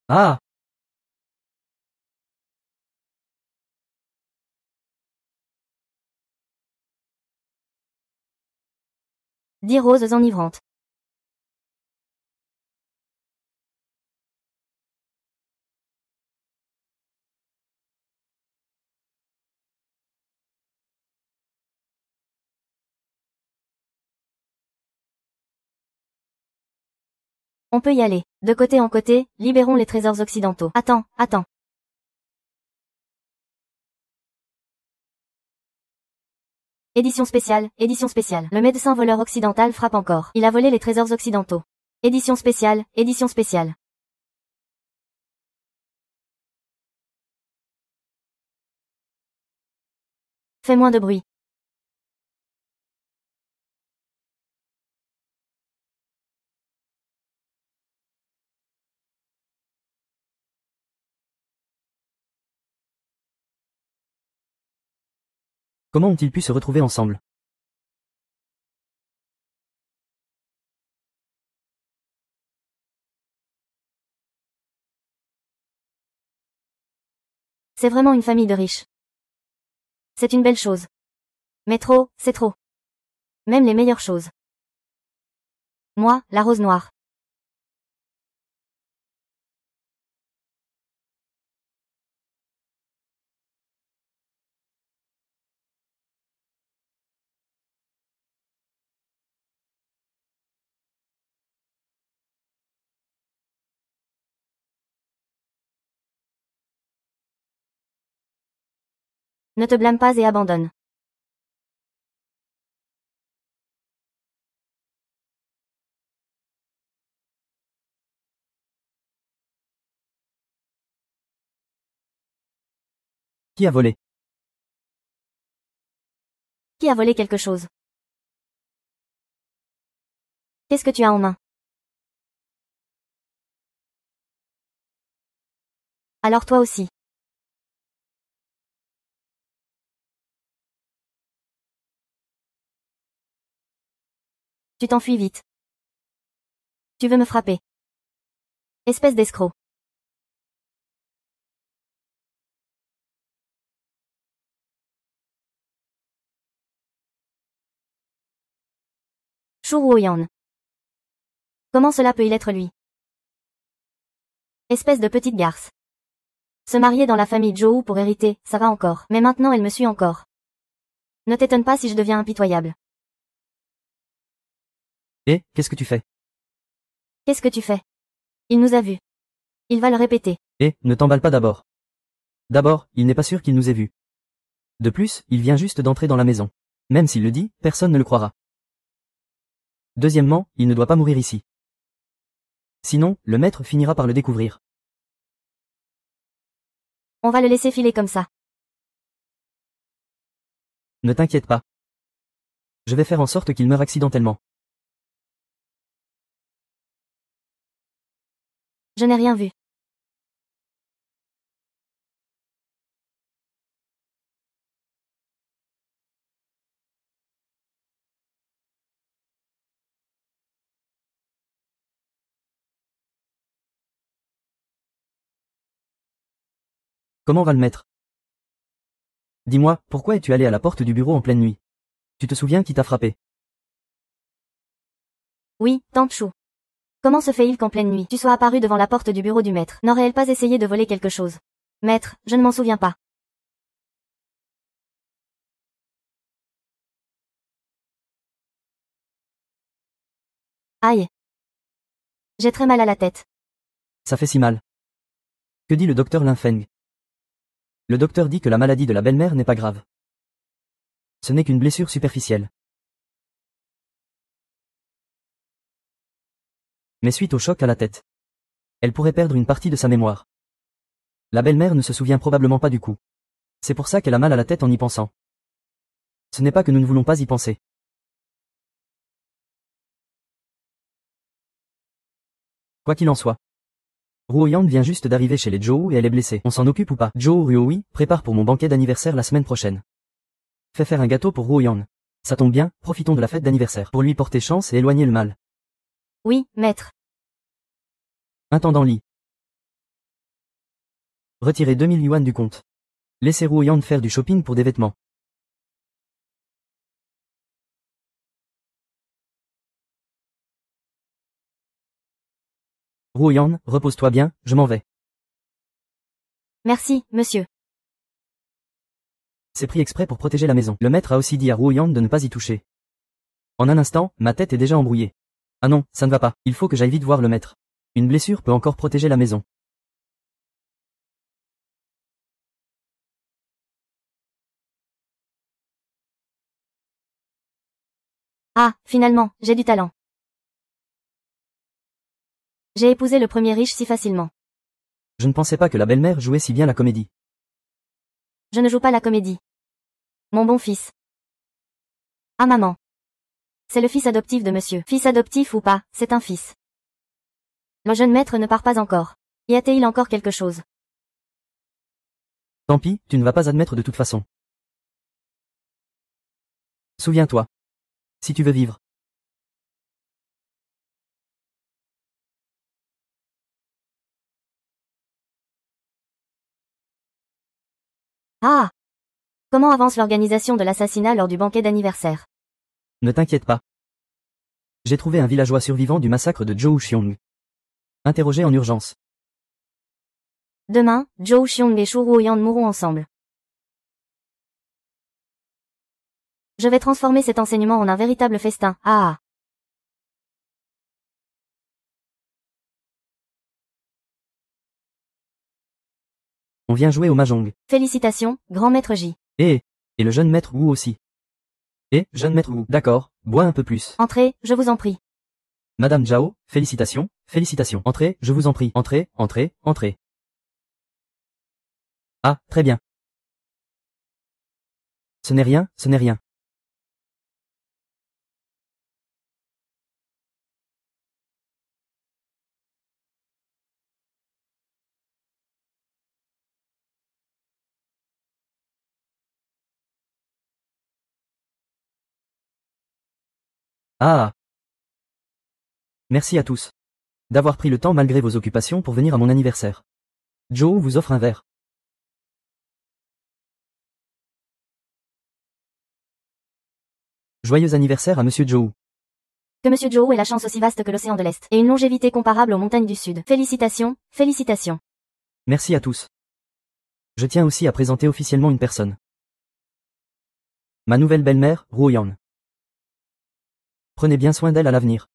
Ah! Dix roses enivrantes. On peut y aller. De côté en côté, libérons les trésors occidentaux. Attends, attends. Édition spéciale, édition spéciale. Le médecin voleur occidental frappe encore. Il a volé les trésors occidentaux. Édition spéciale, édition spéciale. Fais moins de bruit. Comment ont-ils pu se retrouver ensemble? C'est vraiment une famille de riches. C'est une belle chose. Mais trop, c'est trop. Même les meilleures choses. Moi, la rose noire. Ne te blâme pas et abandonne. Qui a volé? Qui a volé quelque chose? Qu'est-ce que tu as en main? Alors toi aussi. Tu t'enfuis vite. Tu veux me frapper. Espèce d'escroc. Shu Ruoyan. Comment cela peut-il être lui? Espèce de petite garce. Se marier dans la famille Zhou pour hériter, ça va encore. Mais maintenant elle me suit encore. Ne t'étonne pas si je deviens impitoyable. Eh, qu'est-ce que tu fais? Qu'est-ce que tu fais? Il nous a vus. Il va le répéter. Eh, ne t'emballe pas d'abord. D'abord, il n'est pas sûr qu'il nous ait vus. De plus, il vient juste d'entrer dans la maison. Même s'il le dit, personne ne le croira. Deuxièmement, il ne doit pas mourir ici. Sinon, le maître finira par le découvrir. On va le laisser filer comme ça. Ne t'inquiète pas. Je vais faire en sorte qu'il meure accidentellement. Je n'ai rien vu. Comment va le maître? Dis-moi, pourquoi es-tu allé à la porte du bureau en pleine nuit? Tu te souviens qui t'a frappé? Oui, tante Chou. Comment se fait-il qu'en pleine nuit, tu sois apparu devant la porte du bureau du maître? N'aurait-elle pas essayé de voler quelque chose? Maître, je ne m'en souviens pas. Aïe. J'ai très mal à la tête. Ça fait si mal. Que dit le docteur Lin Feng? Le docteur dit que la maladie de la belle-mère n'est pas grave. Ce n'est qu'une blessure superficielle. Mais suite au choc à la tête, elle pourrait perdre une partie de sa mémoire. La belle-mère ne se souvient probablement pas du coup. C'est pour ça qu'elle a mal à la tête en y pensant. Ce n'est pas que nous ne voulons pas y penser. Quoi qu'il en soit. Ruoyan vient juste d'arriver chez les Zhou et elle est blessée. On s'en occupe ou pas? Zhou Ruohui, prépare pour mon banquet d'anniversaire la semaine prochaine. Fais faire un gâteau pour Ruoyan. Ça tombe bien, profitons de la fête d'anniversaire pour lui porter chance et éloigner le mal. Oui, maître. Intendant Li. Retirez 2000 yuan du compte. Laissez Ruo Yan faire du shopping pour des vêtements. Ruo Yan, repose-toi bien, je m'en vais. Merci, monsieur. C'est pris exprès pour protéger la maison. Le maître a aussi dit à Ruo Yan de ne pas y toucher. En un instant, ma tête est déjà embrouillée. Ah non, ça ne va pas, il faut que j'aille vite voir le maître. Une blessure peut encore protéger la maison. Ah, finalement, j'ai du talent. J'ai épousé le premier riche si facilement. Je ne pensais pas que la belle-mère jouait si bien la comédie. Je ne joue pas la comédie. Mon bon fils. Ah maman. C'est le fils adoptif de monsieur. Fils adoptif ou pas, c'est un fils. Le jeune maître ne part pas encore. Y a-t-il encore quelque chose? Tant pis, tu ne vas pas admettre de toute façon. Souviens-toi. Si tu veux vivre. Ah! Comment avance l'organisation de l'assassinat lors du banquet d'anniversaire? Ne t'inquiète pas. J'ai trouvé un villageois survivant du massacre de Zhou Xiong. Interrogé en urgence. Demain, Zhou Xiong et Shu Ruoyan mourront ensemble. Je vais transformer cet enseignement en un véritable festin. Ah! On vient jouer au mahjong. Félicitations, grand maître J. Et le jeune maître Wu aussi. Jeune maître Wu, d'accord, bois un peu plus. Entrez, je vous en prie. Madame Zhao, félicitations, félicitations. Entrez, je vous en prie. Entrez, entrez, entrez. Ah, très bien. Ce n'est rien, ce n'est rien. Ah. Merci à tous. D'avoir pris le temps malgré vos occupations pour venir à mon anniversaire. Zhou vous offre un verre. Joyeux anniversaire à Monsieur Zhou. Que Monsieur Zhou ait la chance aussi vaste que l'océan de l'Est, et une longévité comparable aux montagnes du Sud. Félicitations, félicitations. Merci à tous. Je tiens aussi à présenter officiellement une personne. Ma nouvelle belle-mère, Ruo Yan. Prenez bien soin d'elle à l'avenir.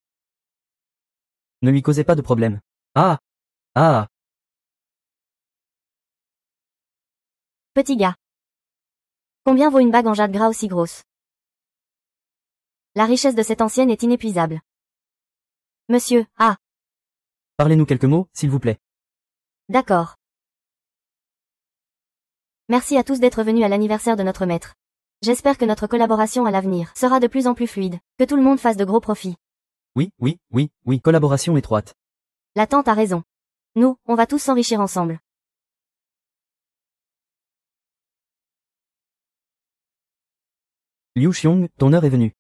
Ne lui causez pas de problème. Ah! Ah! Petit gars. Combien vaut une bague en jade gras aussi grosse? La richesse de cette ancienne est inépuisable. Monsieur, ah, Parlez-nous quelques mots, s'il vous plaît. d'accord. Merci à tous d'être venus à l'anniversaire de notre maître. J'espère que notre collaboration à l'avenir sera de plus en plus fluide, que tout le monde fasse de gros profits. Oui, collaboration étroite. La tante a raison. Nous, on va tous s'enrichir ensemble. Liu Xiong, ton heure est venue.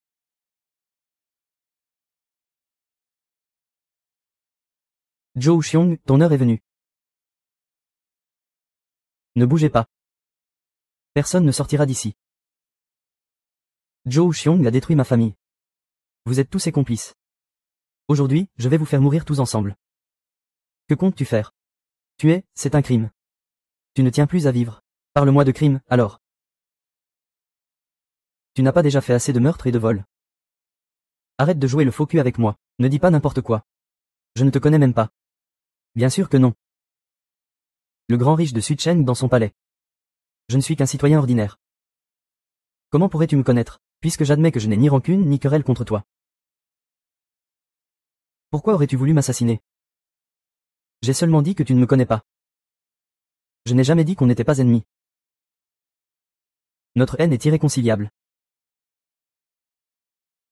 Zhou Xiong, ton heure est venue. Ne bougez pas. Personne ne sortira d'ici. Zhou Xiong a détruit ma famille. Vous êtes tous ses complices. Aujourd'hui, je vais vous faire mourir tous ensemble. Que comptes-tu faire? Tuer, c'est un crime. Tu ne tiens plus à vivre. Parle-moi de crime, alors. Tu n'as pas déjà fait assez de meurtres et de vols. Arrête de jouer le faux cul avec moi. Ne dis pas n'importe quoi. Je ne te connais même pas. Bien sûr que non. Le grand riche de Sucheng dans son palais. Je ne suis qu'un citoyen ordinaire. Comment pourrais-tu me connaître, puisque j'admets que je n'ai ni rancune ni querelle contre toi? Pourquoi aurais-tu voulu m'assassiner? J'ai seulement dit que tu ne me connais pas. Je n'ai jamais dit qu'on n'était pas ennemis. Notre haine est irréconciliable.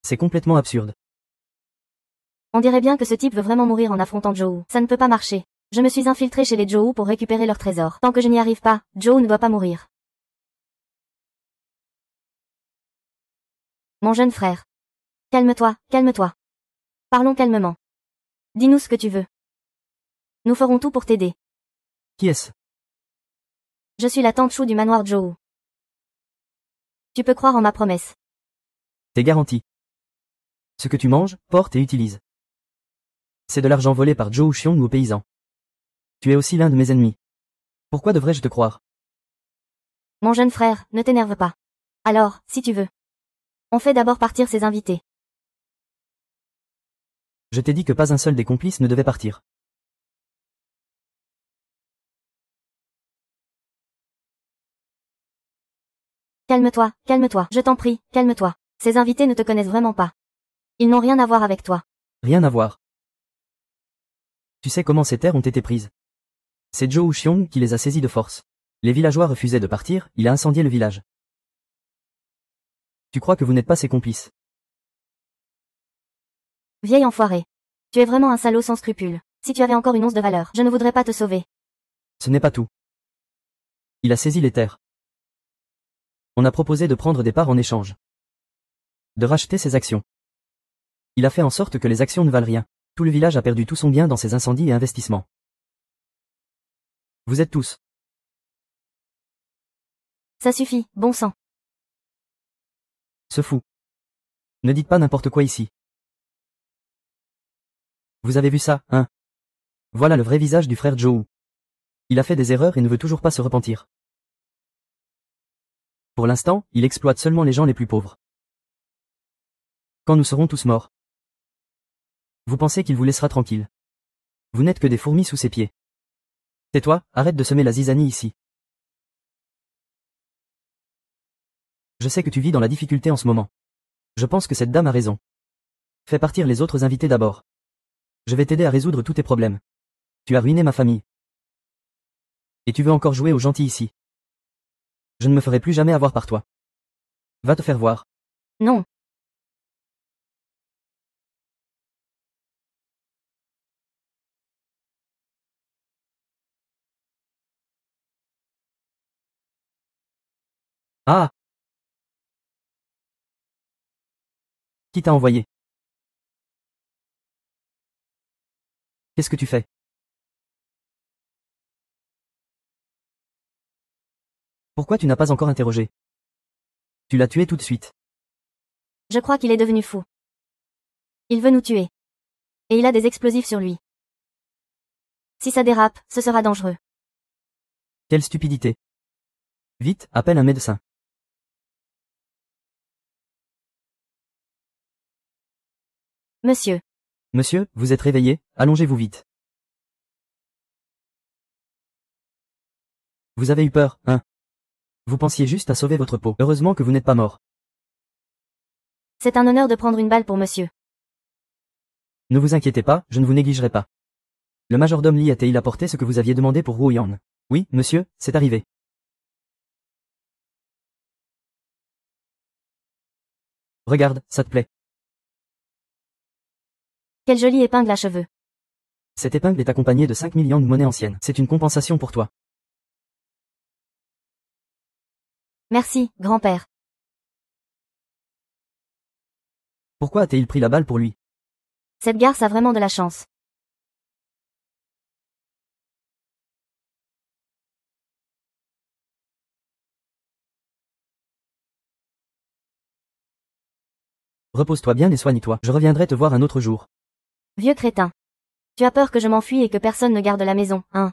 C'est complètement absurde. On dirait bien que ce type veut vraiment mourir en affrontant Zhou. Ça ne peut pas marcher. Je me suis infiltré chez les Zhou pour récupérer leur trésor. Tant que je n'y arrive pas, Zhou ne doit pas mourir. Mon jeune frère. Calme-toi, calme-toi. Parlons calmement. Dis-nous ce que tu veux. Nous ferons tout pour t'aider. Qui est-ce? Je suis la tante Chou du manoir Zhou. Tu peux croire en ma promesse. T'es garanti. Ce que tu manges, portes et utilises. C'est de l'argent volé par Zhou Xiong aux paysans. Tu es aussi l'un de mes ennemis. Pourquoi devrais-je te croire? Mon jeune frère, ne t'énerve pas. Alors, si tu veux. On fait d'abord partir ces invités. Je t'ai dit que pas un seul des complices ne devait partir. Calme-toi, calme-toi, je t'en prie, calme-toi. Ces invités ne te connaissent vraiment pas. Ils n'ont rien à voir avec toi. Rien à voir. Tu sais comment ces terres ont été prises. C'est Zhou Xiong qui les a saisies de force. Les villageois refusaient de partir, il a incendié le village. Tu crois que vous n'êtes pas ses complices? Vieil enfoiré. Tu es vraiment un salaud sans scrupules. Si tu avais encore une once de valeur, je ne voudrais pas te sauver. Ce n'est pas tout. Il a saisi les terres. On a proposé de prendre des parts en échange. De racheter ses actions. Il a fait en sorte que les actions ne valent rien. Tout le village a perdu tout son bien dans ses incendies et investissements. Vous êtes tous. Ça suffit, bon sang. Ce fou. Ne dites pas n'importe quoi ici. Vous avez vu ça, hein? Voilà le vrai visage du frère Zhou. Il a fait des erreurs et ne veut toujours pas se repentir. Pour l'instant, il exploite seulement les gens les plus pauvres. Quand nous serons tous morts, vous pensez qu'il vous laissera tranquille? Vous n'êtes que des fourmis sous ses pieds. Tais-toi, arrête de semer la zizanie ici. Je sais que tu vis dans la difficulté en ce moment. Je pense que cette dame a raison. Fais partir les autres invités d'abord. Je vais t'aider à résoudre tous tes problèmes. Tu as ruiné ma famille. Et tu veux encore jouer au gentil ici. Je ne me ferai plus jamais avoir par toi. Va te faire voir. Non. Ah! Qui t'a envoyé? Qu'est-ce que tu fais? Pourquoi tu n'as pas encore interrogé? Tu l'as tué tout de suite. Je crois qu'il est devenu fou. Il veut nous tuer. Et il a des explosifs sur lui. Si ça dérape, ce sera dangereux. Quelle stupidité. Vite, appelle un médecin. Monsieur. Monsieur, vous êtes réveillé, allongez-vous vite. Vous avez eu peur, hein? Vous pensiez juste à sauver votre peau. Heureusement que vous n'êtes pas mort. C'est un honneur de prendre une balle pour monsieur. Ne vous inquiétez pas, je ne vous négligerai pas. Le majordome Li a-t-il apporté ce que vous aviez demandé pour Wu Yan? Oui, monsieur, c'est arrivé. Regarde, ça te plaît. Quelle jolie épingle à cheveux. Cette épingle est accompagnée de 5 millions de monnaies anciennes. C'est une compensation pour toi. Merci, grand-père. Pourquoi a-t-il pris la balle pour lui? Cette garce a vraiment de la chance. Repose-toi bien et soigne-toi. Je reviendrai te voir un autre jour. Vieux crétin. Tu as peur que je m'enfuie et que personne ne garde la maison, hein?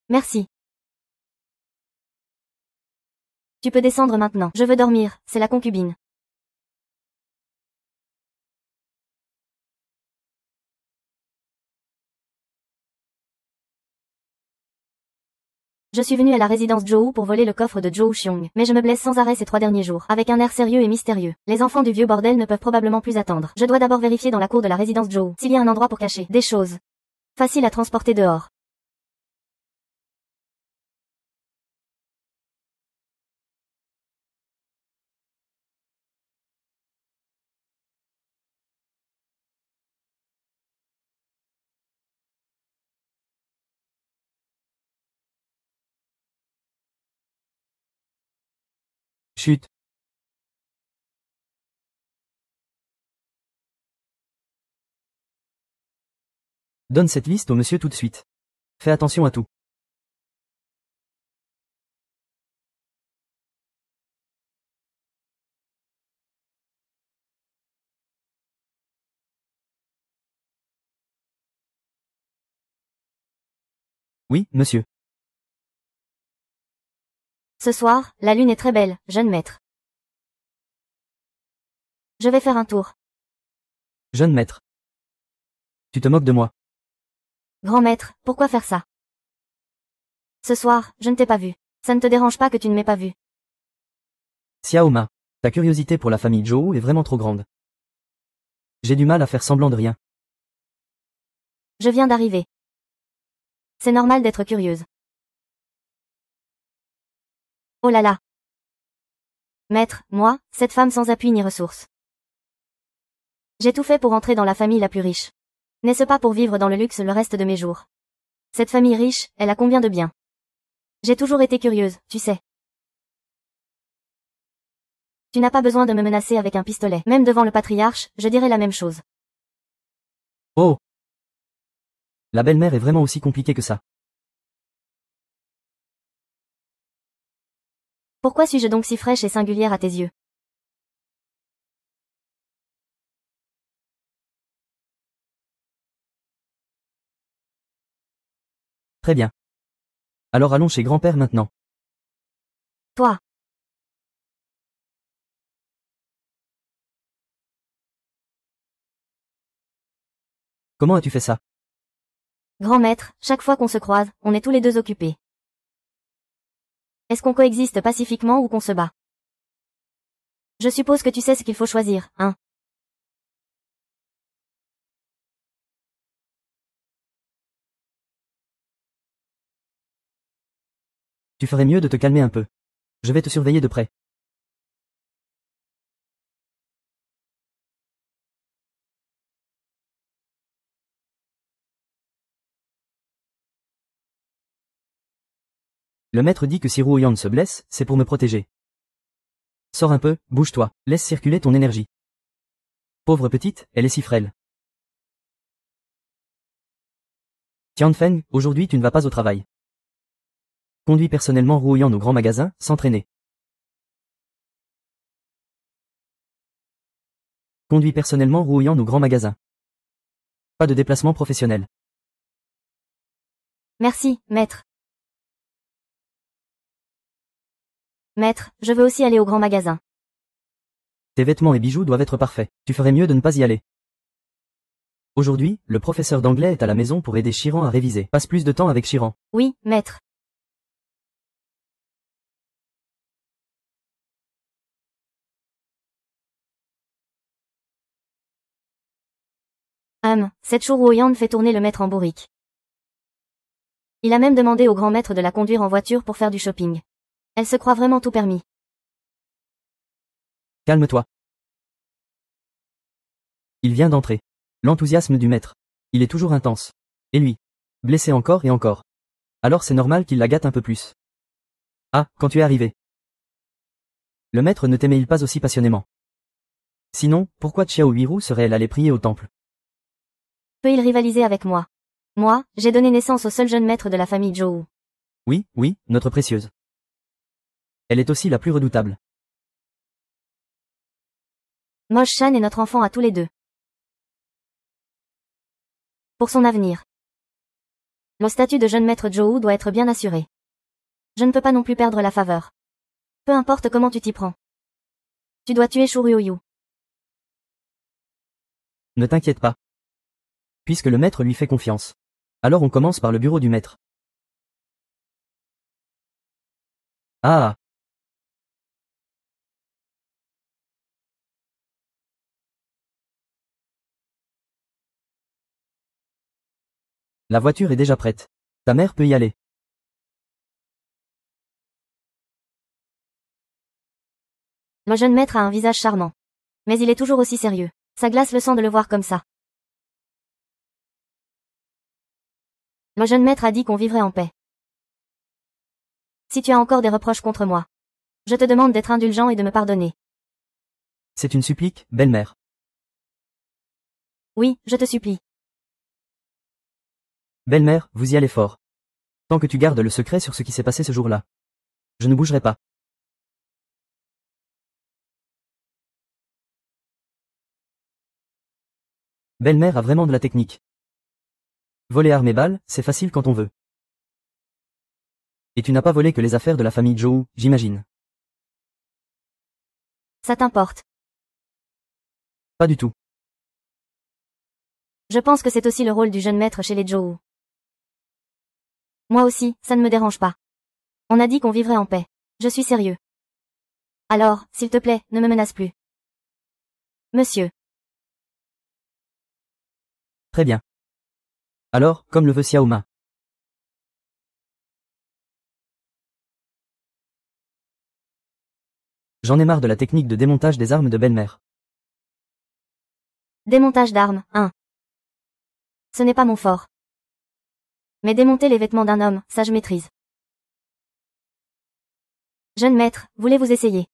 Merci. Tu peux descendre maintenant. Je veux dormir, c'est la concubine. Je suis venu à la résidence Zhou pour voler le coffre de Zhou Xiong, mais je me blesse sans arrêt ces 3 derniers jours, avec un air sérieux et mystérieux. Les enfants du vieux bordel ne peuvent probablement plus attendre. Je dois d'abord vérifier dans la cour de la résidence Zhou s'il y a un endroit pour cacher des choses faciles à transporter dehors. Chut. Donne cette liste au monsieur tout de suite. Fais attention à tout. Oui, monsieur. Ce soir, la lune est très belle, jeune maître. Je vais faire un tour. Jeune maître. Tu te moques de moi. Grand maître, pourquoi faire ça? Ce soir, je ne t'ai pas vu. Ça ne te dérange pas que tu ne m'aies pas vu. Xiaoma. Ta curiosité pour la famille Zhou est vraiment trop grande. J'ai du mal à faire semblant de rien. Je viens d'arriver. C'est normal d'être curieuse. Oh là là. Maître, moi, cette femme sans appui ni ressources. J'ai tout fait pour entrer dans la famille la plus riche. N'est-ce pas pour vivre dans le luxe le reste de mes jours? Cette famille riche, elle a combien de biens? J'ai toujours été curieuse, tu sais. Tu n'as pas besoin de me menacer avec un pistolet. Même devant le patriarche, je dirais la même chose. Oh! La belle-mère est vraiment aussi compliquée que ça. Pourquoi suis-je donc si fraîche et singulière à tes yeux? Très bien. Alors allons chez grand-père maintenant. Toi. Comment as-tu fait ça? Grand maître, chaque fois qu'on se croise, on est tous les deux occupés. Est-ce qu'on coexiste pacifiquement ou qu'on se bat? Je suppose que tu sais ce qu'il faut choisir, hein? Tu ferais mieux de te calmer un peu. Je vais te surveiller de près. Le maître dit que si Ruoyan se blesse, c'est pour me protéger. Sors un peu, bouge-toi, laisse circuler ton énergie. Pauvre petite, elle est si frêle. Tianfeng, aujourd'hui tu ne vas pas au travail. Conduis personnellement Ruoyan au grand magasin, s'entraîner. Conduis personnellement Ruoyan au grand magasin. Pas de déplacement professionnel. Merci, maître. Maître, je veux aussi aller au grand magasin. Tes vêtements et bijoux doivent être parfaits. Tu ferais mieux de ne pas y aller. Aujourd'hui, le professeur d'anglais est à la maison pour aider Chiran à réviser. Passe plus de temps avec Chiran. Oui, maître. Cette Chourouoyande fait tourner le maître en bourrique. Il a même demandé au grand maître de la conduire en voiture pour faire du shopping. Elle se croit vraiment tout permis. Calme-toi. Il vient d'entrer. L'enthousiasme du maître. Il est toujours intense. Et lui. Blessé encore et encore. Alors c'est normal qu'il la gâte un peu plus. Ah, quand tu es arrivé. Le maître ne t'aimait-il pas aussi passionnément? Sinon, pourquoi Xiao Huiru serait-elle allée prier au temple? Peut-il rivaliser avec moi? Moi, j'ai donné naissance au seul jeune maître de la famille Zhou. Oui, oui, notre précieuse. Elle est aussi la plus redoutable. Moche Shan est notre enfant à tous les deux. Pour son avenir. Le statut de jeune maître Zhou doit être bien assuré. Je ne peux pas non plus perdre la faveur. Peu importe comment tu t'y prends. Tu dois tuer Shu Ruoyu. Ne t'inquiète pas. Puisque le maître lui fait confiance. Alors on commence par le bureau du maître. Ah. La voiture est déjà prête. Ta mère peut y aller. Le jeune maître a un visage charmant. Mais il est toujours aussi sérieux. Ça glace le sang de le voir comme ça. Le jeune maître a dit qu'on vivrait en paix. Si tu as encore des reproches contre moi, Je te demande d'être indulgent et de me pardonner. C'est une supplique, belle-mère. Oui, je te supplie. Belle-mère, vous y allez fort. Tant que tu gardes le secret sur ce qui s'est passé ce jour-là. Je ne bougerai pas. Belle-mère a vraiment de la technique. Voler armes et balles, c'est facile quand on veut. Et tu n'as pas volé que les affaires de la famille Joe, j'imagine. Ça t'importe. Pas du tout. Je pense que c'est aussi le rôle du jeune maître chez les Joe. Moi aussi, ça ne me dérange pas. On a dit qu'on vivrait en paix. Je suis sérieux. Alors, s'il te plaît, ne me menace plus. Monsieur. Très bien. Alors, comme le veut Xiaoma. J'en ai marre de la technique de démontage des armes de belle-mère. Démontage d'armes, 1. Ce n'est pas mon fort. Mais démonter les vêtements d'un homme, ça je maîtrise. Jeune maître, voulez-vous essayer?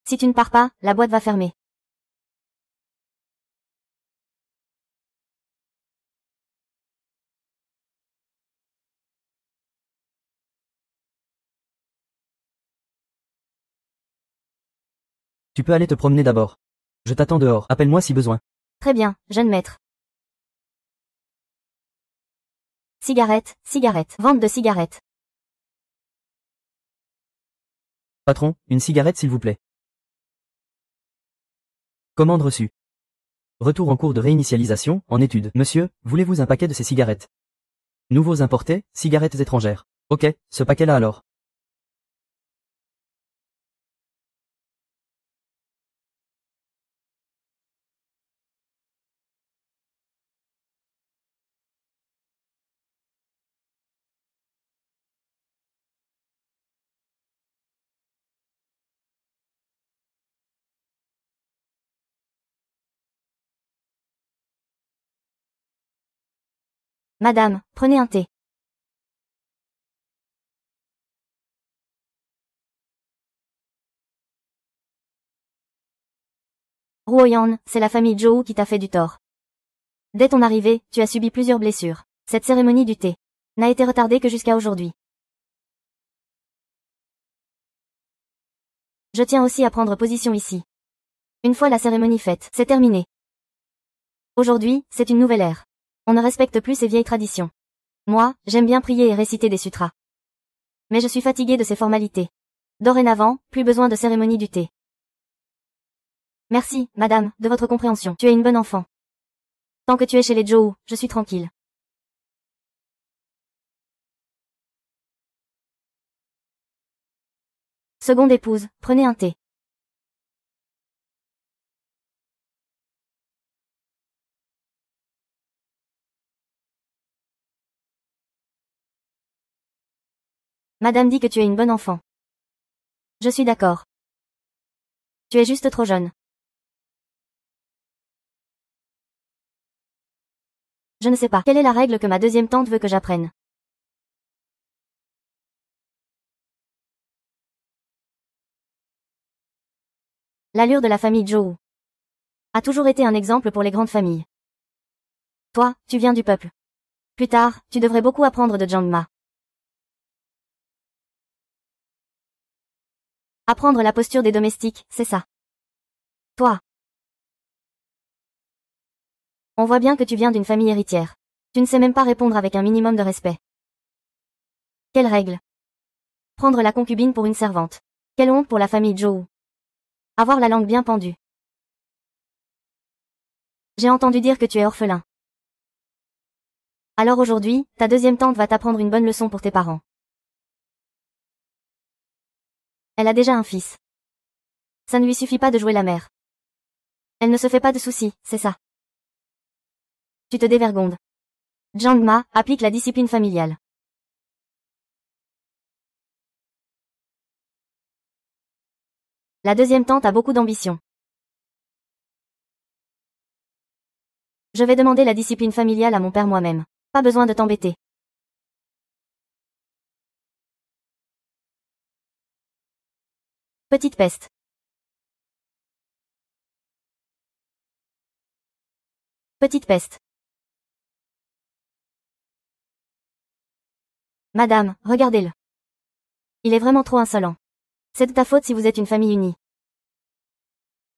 Si tu ne pars pas, la boîte va fermer. Tu peux aller te promener d'abord. Je t'attends dehors, appelle-moi si besoin. Très bien, jeune maître. Cigarette, cigarette. Vente de cigarettes. Patron, une cigarette s'il vous plaît. Commande reçue. Retour en cours de réinitialisation, en étude. Monsieur, voulez-vous un paquet de ces cigarettes? Nouveaux importés, cigarettes étrangères. Ok, ce paquet-là alors. Madame, prenez un thé. Ruoyan, c'est la famille Zhou qui t'a fait du tort. Dès ton arrivée, tu as subi plusieurs blessures. Cette cérémonie du thé n'a été retardée que jusqu'à aujourd'hui. Je tiens aussi à prendre position ici. Une fois la cérémonie faite, c'est terminé. Aujourd'hui, c'est une nouvelle ère. On ne respecte plus ces vieilles traditions. Moi, j'aime bien prier et réciter des sutras. Mais je suis fatiguée de ces formalités. Dorénavant, plus besoin de cérémonie du thé. Merci, madame, de votre compréhension. Tu es une bonne enfant. Tant que tu es chez les Zhou, je suis tranquille. Seconde épouse, prenez un thé. Madame dit que tu es une bonne enfant. Je suis d'accord. Tu es juste trop jeune. Je ne sais pas. Quelle est la règle que ma deuxième tante veut que j'apprenne? L'allure de la famille Zhou a toujours été un exemple pour les grandes familles. Toi, tu viens du peuple. Plus tard, tu devrais beaucoup apprendre de Jiang Ma. Apprendre la posture des domestiques, c'est ça. Toi. On voit bien que tu viens d'une famille héritière. Tu ne sais même pas répondre avec un minimum de respect. Quelle règle? Prendre la concubine pour une servante. Quelle honte pour la famille Zhou. Avoir la langue bien pendue. J'ai entendu dire que tu es orphelin. Alors aujourd'hui, ta deuxième tante va t'apprendre une bonne leçon pour tes parents. Elle a déjà un fils. Ça ne lui suffit pas de jouer la mère. Elle ne se fait pas de soucis, c'est ça. Tu te dévergondes. Jiang Ma applique la discipline familiale. La deuxième tante a beaucoup d'ambition. Je vais demander la discipline familiale à mon père moi-même. Pas besoin de t'embêter. Petite peste. Petite peste. Madame, regardez-le. Il est vraiment trop insolent. C'est de ta faute si vous êtes une famille unie.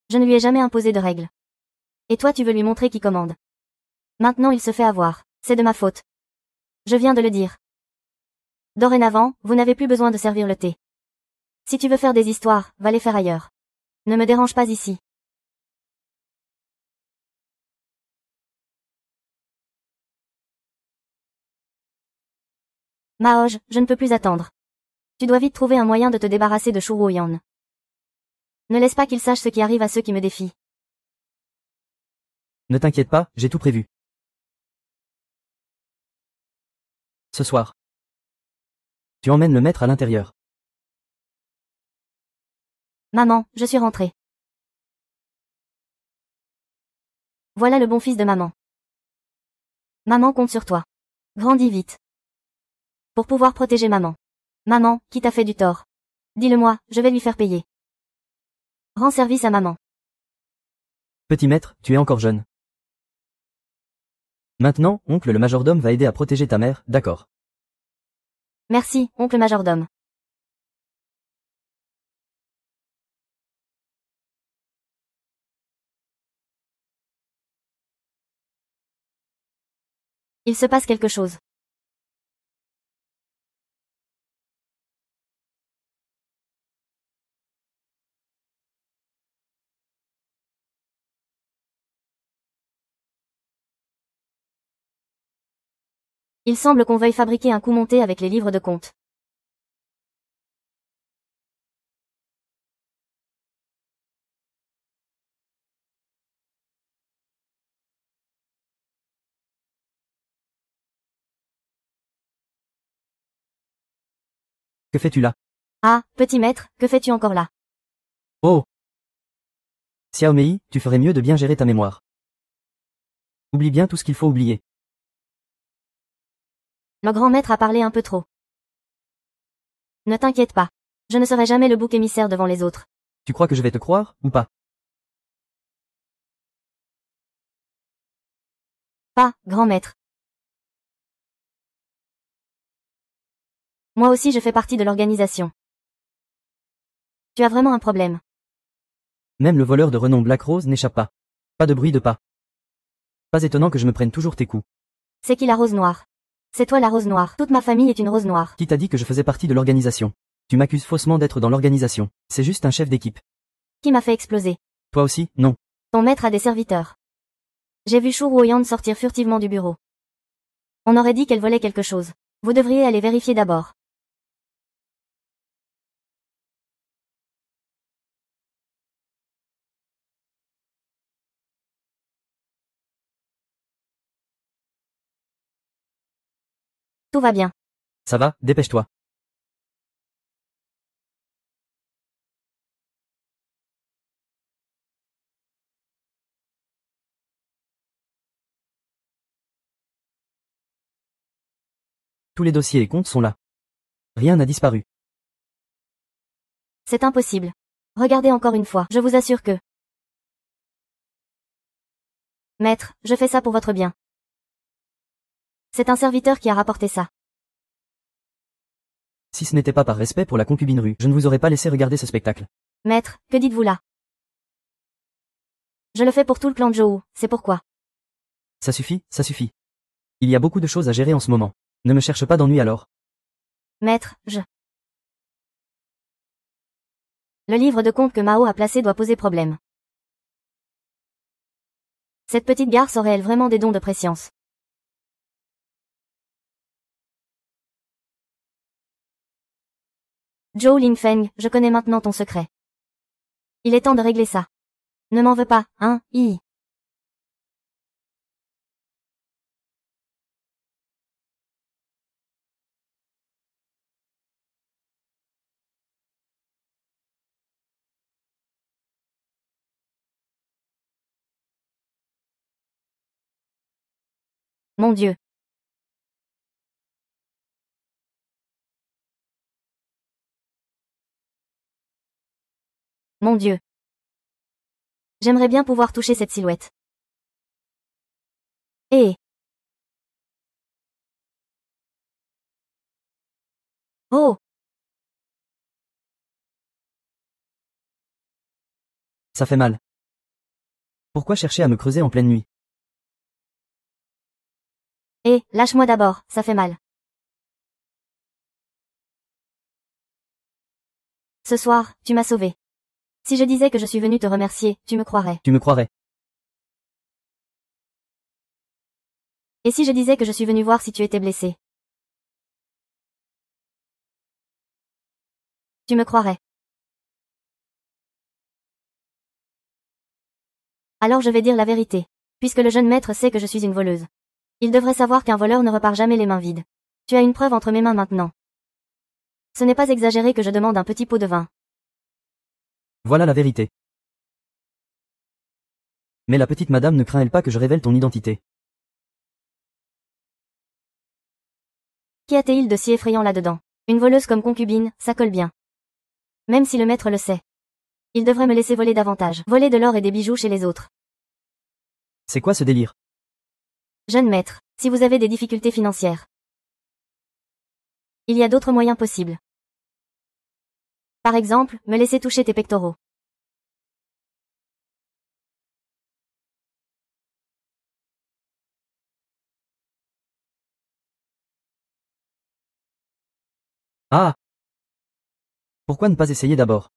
Je ne lui ai jamais imposé de règles. Et toi tu veux lui montrer qui commande. Maintenant il se fait avoir. C'est de ma faute. Je viens de le dire. Dorénavant, vous n'avez plus besoin de servir le thé. Si tu veux faire des histoires, va les faire ailleurs. Ne me dérange pas ici. Maoj, je ne peux plus attendre. Tu dois vite trouver un moyen de te débarrasser de Shuruoyan. Ne laisse pas qu'il sache ce qui arrive à ceux qui me défient. Ne t'inquiète pas, j'ai tout prévu. Ce soir. Tu emmènes le maître à l'intérieur. Maman, je suis rentrée. Voilà le bon fils de maman. Maman compte sur toi. Grandis vite. Pour pouvoir protéger maman. Maman, qui t'a fait du tort? Dis-le-moi, je vais lui faire payer. Rends service à maman. Petit maître, tu es encore jeune. Maintenant, oncle le majordome va aider à protéger ta mère, d'accord. Merci, oncle majordome. Il se passe quelque chose. Il semble qu'on veuille fabriquer un coup monté avec les livres de comptes. Que fais-tu là? Ah, petit maître, que fais-tu encore là? Oh! Xiaomei, tu ferais mieux de bien gérer ta mémoire. Oublie bien tout ce qu'il faut oublier. Le grand maître a parlé un peu trop. Ne t'inquiète pas. Je ne serai jamais le bouc émissaire devant les autres. Tu crois que je vais te croire, ou pas? Pas, grand maître. Moi aussi je fais partie de l'organisation. Tu as vraiment un problème. Même le voleur de renom Black Rose n'échappe pas. Pas de bruit de pas. Pas étonnant que je me prenne toujours tes coups. C'est qui la rose noire? C'est toi la rose noire. Toute ma famille est une rose noire. Qui t'a dit que je faisais partie de l'organisation? Tu m'accuses faussement d'être dans l'organisation. C'est juste un chef d'équipe. Qui m'a fait exploser? Toi aussi, non. Ton maître a des serviteurs. J'ai vu Shu Ruoyan sortir furtivement du bureau. On aurait dit qu'elle volait quelque chose. Vous devriez aller vérifier d'abord. Tout va bien. Ça va, dépêche-toi. Tous les dossiers et comptes sont là. Rien n'a disparu. C'est impossible. Regardez encore une fois. Je vous assure que... Maître, je fais ça pour votre bien. C'est un serviteur qui a rapporté ça. Si ce n'était pas par respect pour la concubinerie, je ne vous aurais pas laissé regarder ce spectacle. Maître, que dites-vous là? Je le fais pour tout le clan Zhou, c'est pourquoi. Ça suffit, ça suffit. Il y a beaucoup de choses à gérer en ce moment. Ne me cherche pas d'ennui alors. Maître, Le livre de compte que Mao a placé doit poser problème. Cette petite garce aurait-elle vraiment des dons de préscience? Zhou Lingfeng, je connais maintenant ton secret. Il est temps de régler ça. Ne m'en veux pas, hein, Yi. Mon Dieu. Mon Dieu. J'aimerais bien pouvoir toucher cette silhouette. Eh. Oh. Ça fait mal. Pourquoi chercher à me creuser en pleine nuit? Eh, lâche-moi d'abord, ça fait mal. Ce soir, tu m'as sauvé. Si je disais que je suis venu te remercier, tu me croirais. Tu me croirais. Et si je disais que je suis venu voir si tu étais blessé? Tu me croirais. Alors je vais dire la vérité. Puisque le jeune maître sait que je suis une voleuse. Il devrait savoir qu'un voleur ne repart jamais les mains vides. Tu as une preuve entre mes mains maintenant. Ce n'est pas exagéré que je demande un petit pot de vin. Voilà la vérité. Mais la petite madame ne craint-elle pas que je révèle ton identité? Qu'y a-t-il de si effrayant là-dedans? Une voleuse comme concubine, ça colle bien. Même si le maître le sait. Il devrait me laisser voler davantage. Voler de l'or et des bijoux chez les autres. C'est quoi ce délire? Jeune maître, si vous avez des difficultés financières. Il y a d'autres moyens possibles. Par exemple, me laisser toucher tes pectoraux. Ah! Pourquoi ne pas essayer d'abord?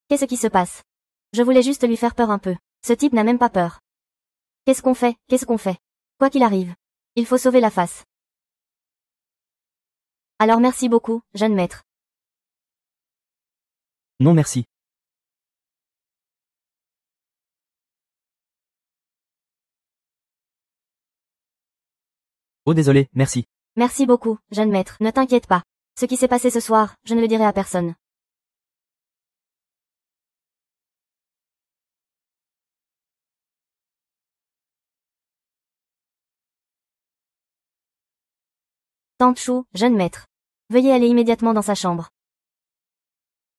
Qu'est-ce qui se passe? Je voulais juste lui faire peur un peu. Ce type n'a même pas peur. Qu'est-ce qu'on fait? Qu'est-ce qu'on fait? Quoi qu'il arrive. Il faut sauver la face. Alors merci beaucoup, jeune maître. Non merci. Oh désolé, merci. Merci beaucoup, jeune maître. Ne t'inquiète pas. Ce qui s'est passé ce soir, je ne le dirai à personne. Tante Chou, jeune maître. Veuillez aller immédiatement dans sa chambre.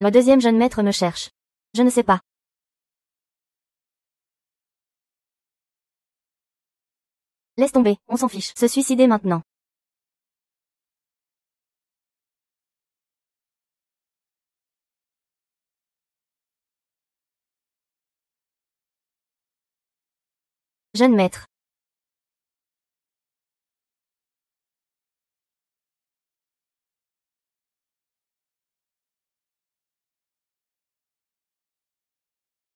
Le deuxième jeune maître me cherche. Je ne sais pas. Laisse tomber, on s'en fiche. Se suicider maintenant. Jeune maître.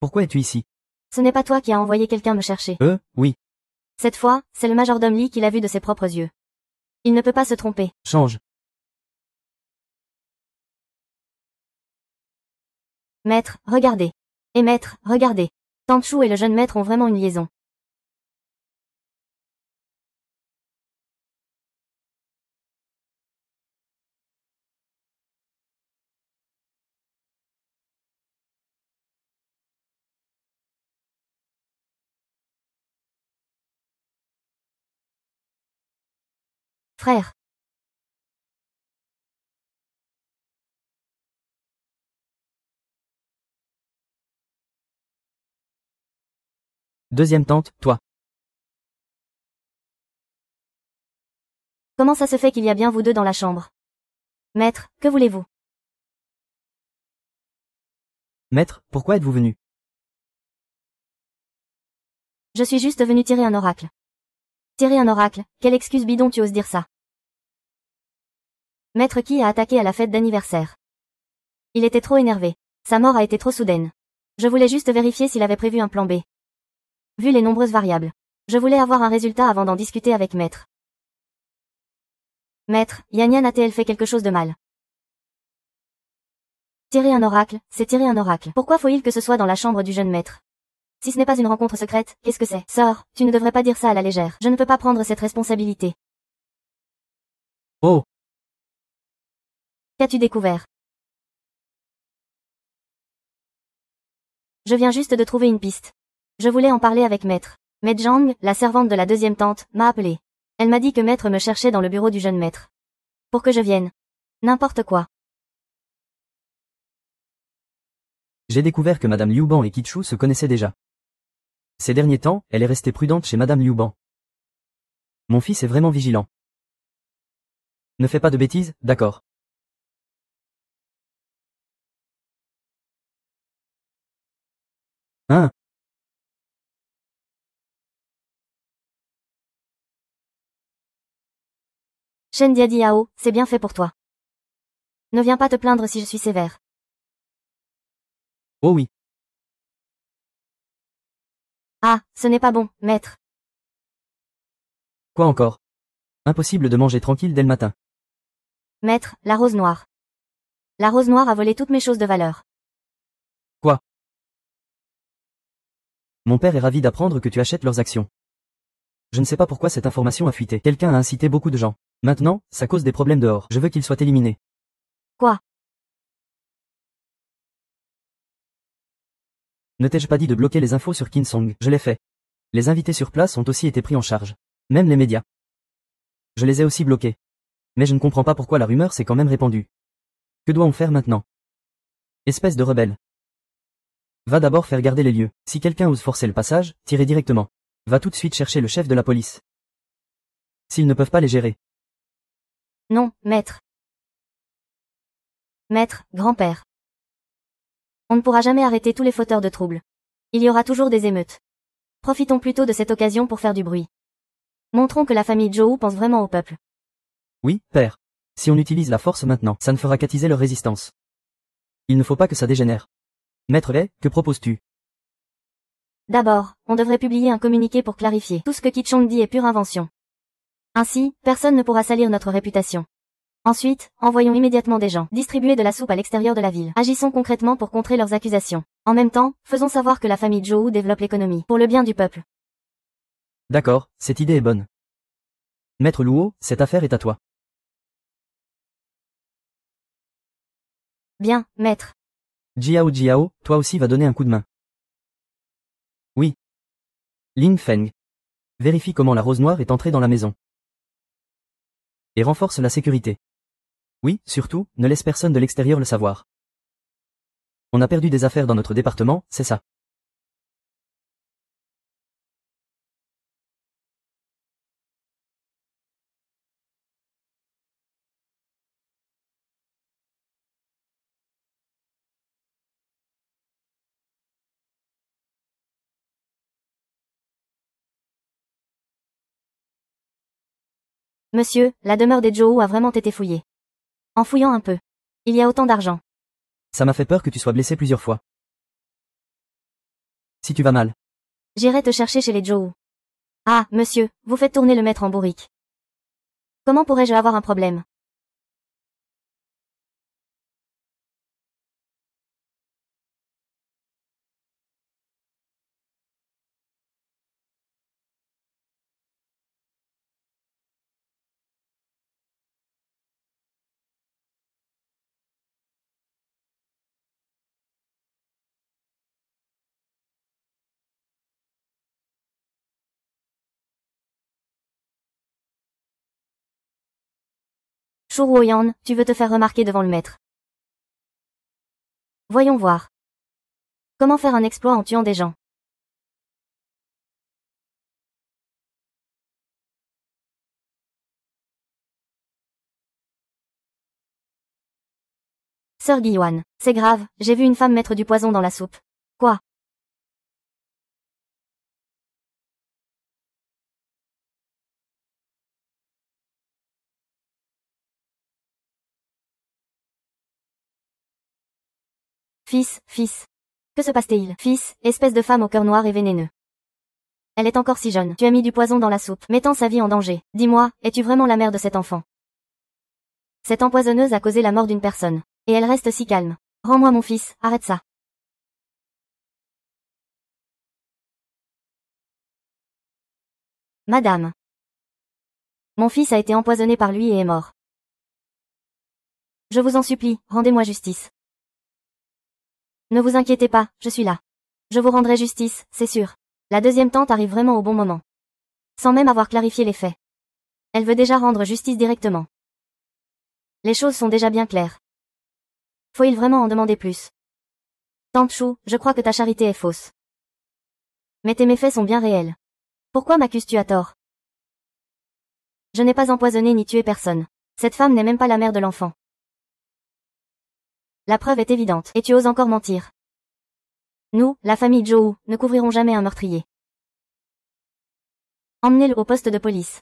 Pourquoi es-tu ici? Ce n'est pas toi qui as envoyé quelqu'un me chercher. Oui. Cette fois, c'est le majordome Lee qui l'a vu de ses propres yeux. Il ne peut pas se tromper. Change. Maître, regardez. Et maître, regardez. Tante Chou et le jeune maître ont vraiment une liaison. Frère. Deuxième tante, toi. Comment ça se fait qu'il y a bien vous deux dans la chambre? Maître, que voulez-vous? Maître, pourquoi êtes-vous venu? Je suis juste venu tirer un oracle. Tirer un oracle, quelle excuse bidon tu oses dire ça? Maître qui a attaqué à la fête d'anniversaire? Il était trop énervé. Sa mort a été trop soudaine. Je voulais juste vérifier s'il avait prévu un plan B. Vu les nombreuses variables. Je voulais avoir un résultat avant d'en discuter avec Maître. Maître, Yan Yan a-t-elle fait quelque chose de mal? Tirer un oracle, c'est tirer un oracle. Pourquoi faut-il que ce soit dans la chambre du jeune maître? Si ce n'est pas une rencontre secrète, qu'est-ce que c'est? Sœur, tu ne devrais pas dire ça à la légère. Je ne peux pas prendre cette responsabilité. Oh! Qu'as-tu découvert? Je viens juste de trouver une piste. Je voulais en parler avec Maître. Mais Zhang, la servante de la deuxième tante, m'a appelé. Elle m'a dit que maître me cherchait dans le bureau du jeune maître. Pour que je vienne. N'importe quoi. J'ai découvert que Madame Liu Ban et Kichu se connaissaient déjà. Ces derniers temps, elle est restée prudente chez Madame Liu Ban. Mon fils est vraiment vigilant. Ne fais pas de bêtises, d'accord. Hein? Shen Diadiao, c'est bien fait pour toi. Ne viens pas te plaindre si je suis sévère. Oh oui. Ah, ce n'est pas bon, maître. Quoi encore? Impossible de manger tranquille dès le matin. Maître, la rose noire. La rose noire a volé toutes mes choses de valeur. Quoi? Mon père est ravi d'apprendre que tu achètes leurs actions. Je ne sais pas pourquoi cette information a fuité. Quelqu'un a incité beaucoup de gens. Maintenant, ça cause des problèmes dehors. Je veux qu'ils soient éliminés. Quoi? Ne t'ai-je pas dit de bloquer les infos sur Kinsong? Je l'ai fait. Les invités sur place ont aussi été pris en charge. Même les médias. Je les ai aussi bloqués. Mais je ne comprends pas pourquoi la rumeur s'est quand même répandue. Que doit-on faire maintenant? Espèce de rebelle. Va d'abord faire garder les lieux. Si quelqu'un ose forcer le passage, tirez directement. Va tout de suite chercher le chef de la police. S'ils ne peuvent pas les gérer. Non, maître. Maître, grand-père. On ne pourra jamais arrêter tous les fauteurs de troubles. Il y aura toujours des émeutes. Profitons plutôt de cette occasion pour faire du bruit. Montrons que la famille Zhou pense vraiment au peuple. Oui, père. Si on utilise la force maintenant, ça ne fera qu'attiser leur résistance. Il ne faut pas que ça dégénère. Maître Lei, que proposes-tu? D'abord, on devrait publier un communiqué pour clarifier. Tout ce que Kichong dit est pure invention. Ainsi, personne ne pourra salir notre réputation. Ensuite, envoyons immédiatement des gens distribuer de la soupe à l'extérieur de la ville. Agissons concrètement pour contrer leurs accusations. En même temps, faisons savoir que la famille Zhou développe l'économie, pour le bien du peuple. D'accord, cette idée est bonne. Maître Luo, cette affaire est à toi. Bien, maître. Jiao, toi aussi va donner un coup de main. Oui. Ling Feng. Vérifie comment la rose noire est entrée dans la maison. Et renforce la sécurité. Oui, surtout, ne laisse personne de l'extérieur le savoir. On a perdu des affaires dans notre département, c'est ça. Monsieur, la demeure des Zhou a vraiment été fouillée. En fouillant un peu. Il y a autant d'argent. Ça m'a fait peur que tu sois blessé plusieurs fois. Si tu vas mal. J'irai te chercher chez les Zhou. Ah, monsieur, vous faites tourner le maître en bourrique. Comment pourrais-je avoir un problème? Shu Ruoyan, tu veux te faire remarquer devant le maître. Voyons voir. Comment faire un exploit en tuant des gens? Sœur Guiyuan, c'est grave, j'ai vu une femme mettre du poison dans la soupe. Quoi? Fils. Que se passe-t-il? Fils, espèce de femme au cœur noir et vénéneux. Elle est encore si jeune. Tu as mis du poison dans la soupe, mettant sa vie en danger. Dis-moi, es-tu vraiment la mère de cet enfant? Cette empoisonneuse a causé la mort d'une personne. Et elle reste si calme. Rends-moi mon fils, arrête ça. Madame. Mon fils a été empoisonné par lui et est mort. Je vous en supplie, rendez-moi justice. Ne vous inquiétez pas, je suis là. Je vous rendrai justice, c'est sûr. La deuxième tante arrive vraiment au bon moment. Sans même avoir clarifié les faits. Elle veut déjà rendre justice directement. Les choses sont déjà bien claires. Faut-il vraiment en demander plus? Tante Chou, je crois que ta charité est fausse. Mais tes méfaits sont bien réels. Pourquoi m'accuses-tu à tort? Je n'ai pas empoisonné ni tué personne. Cette femme n'est même pas la mère de l'enfant. La preuve est évidente, et tu oses encore mentir. Nous, la famille Zhou, ne couvrirons jamais un meurtrier. Emmenez-le au poste de police.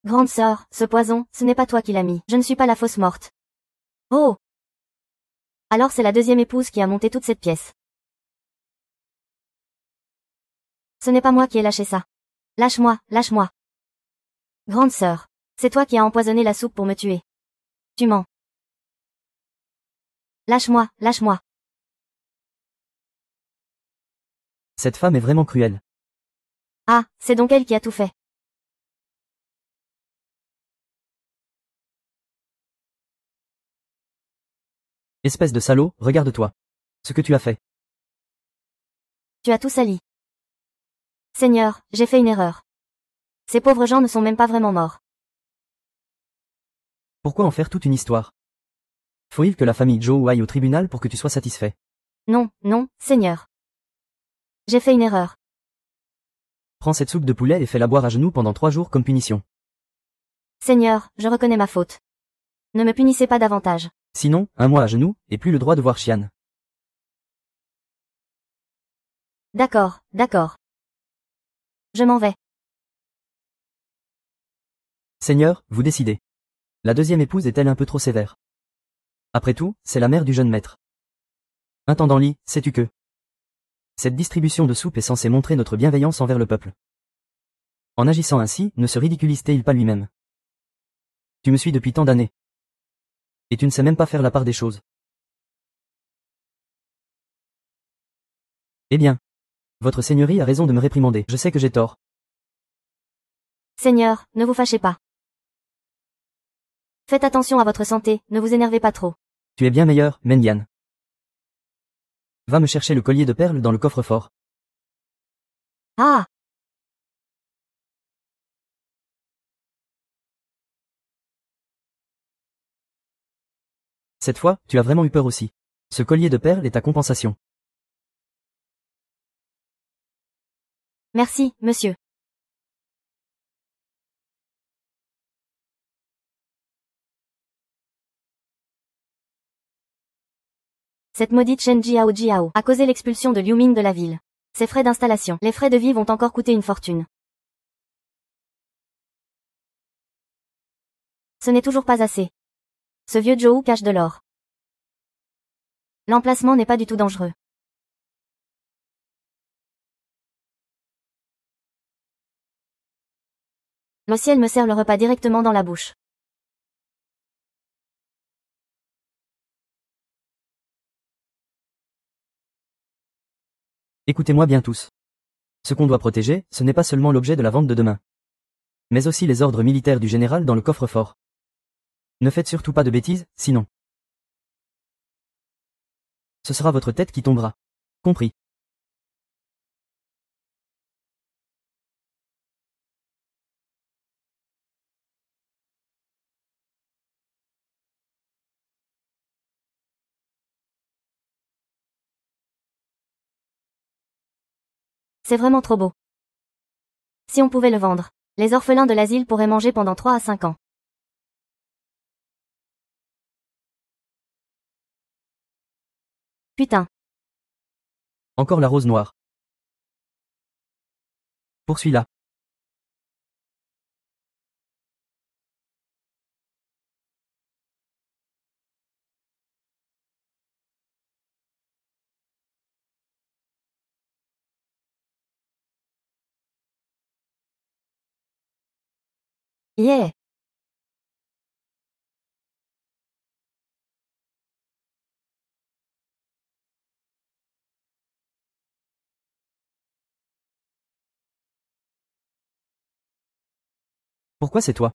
Grande sœur, ce poison, ce n'est pas toi qui l'as mis. Je ne suis pas la fausse morte. Oh! Alors c'est la deuxième épouse qui a monté toute cette pièce. Ce n'est pas moi qui ai lâché ça. Lâche-moi, lâche-moi. Grande sœur, c'est toi qui as empoisonné la soupe pour me tuer. Tu mens. Lâche-moi, lâche-moi. Cette femme est vraiment cruelle. Ah, c'est donc elle qui a tout fait. Espèce de salaud, regarde-toi. Ce que tu as fait. Tu as tout sali. Seigneur, j'ai fait une erreur. Ces pauvres gens ne sont même pas vraiment morts. Pourquoi en faire toute une histoire? Faut-il que la famille Zhou aille au tribunal pour que tu sois satisfait? Non, non, Seigneur. J'ai fait une erreur. Prends cette soupe de poulet et fais-la boire à genoux pendant 3 jours comme punition. Seigneur, je reconnais ma faute. Ne me punissez pas davantage. Sinon, 1 mois à genoux, et plus le droit de voir Xian. D'accord, d'accord. Je m'en vais. Seigneur, vous décidez. La deuxième épouse est-elle un peu trop sévère? Après tout, c'est la mère du jeune maître. Intendant Li, sais-tu que cette distribution de soupe est censée montrer notre bienveillance envers le peuple. En agissant ainsi, ne se ridiculise-t-il pas lui-même? Tu me suis depuis tant d'années. Et tu ne sais même pas faire la part des choses. Eh bien. Votre seigneurie a raison de me réprimander, je sais que j'ai tort. Seigneur, ne vous fâchez pas. Faites attention à votre santé, ne vous énervez pas trop. Tu es bien meilleur, Mendian. Va me chercher le collier de perles dans le coffre-fort. Ah! Cette fois, tu as vraiment eu peur aussi. Ce collier de perles est ta compensation. Merci, monsieur. Cette maudite Shen Jiao Jiao a causé l'expulsion de Liu Ming de la ville. Ses frais d'installation, les frais de vie vont encore coûter une fortune. Ce n'est toujours pas assez. Ce vieux Zhou cache de l'or. L'emplacement n'est pas du tout dangereux. Le ciel me sert le repas directement dans la bouche. Écoutez-moi bien tous. Ce qu'on doit protéger, ce n'est pas seulement l'objet de la vente de demain. Mais aussi les ordres militaires du général dans le coffre-fort. Ne faites surtout pas de bêtises, sinon. Ce sera votre tête qui tombera. Compris. C'est vraiment trop beau. Si on pouvait le vendre, les orphelins de l'asile pourraient manger pendant 3 à 5 ans. Putain. Encore la rose noire. Poursuis-la. Yeah. Pourquoi c'est toi?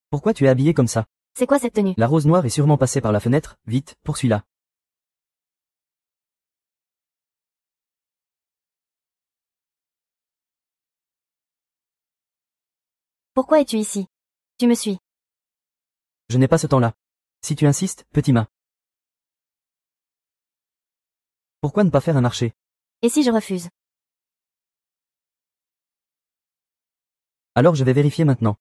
Pourquoi tu es habillé comme ça? C'est quoi cette tenue? La rose noire est sûrement passée par la fenêtre, vite, poursuis-la. Pourquoi es-tu ici? Tu me suis. Je n'ai pas ce temps-là. Si tu insistes, petit mât. Pourquoi ne pas faire un marché? Et si je refuse? Alors je vais vérifier maintenant.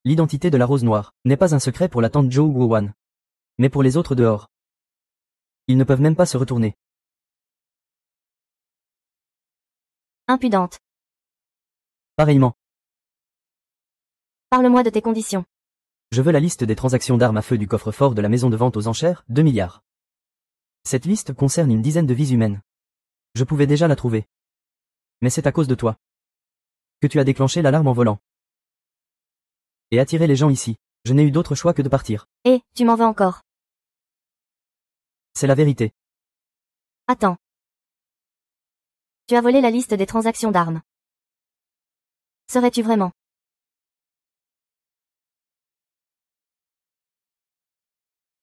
L'identité de la rose noire n'est pas un secret pour la tante Zhou Guowan. Mais pour les autres dehors. Ils ne peuvent même pas se retourner. Impudente. Pareillement. Parle-moi de tes conditions. Je veux la liste des transactions d'armes à feu du coffre-fort de la maison de vente aux enchères, 2 milliards. Cette liste concerne une dizaine de vies humaines. Je pouvais déjà la trouver. Mais c'est à cause de toi que tu as déclenché l'alarme en volant. Et attiré les gens ici. Je n'ai eu d'autre choix que de partir. Et, tu m'en veux encore. C'est la vérité. Attends. Tu as volé la liste des transactions d'armes. Serais-tu vraiment?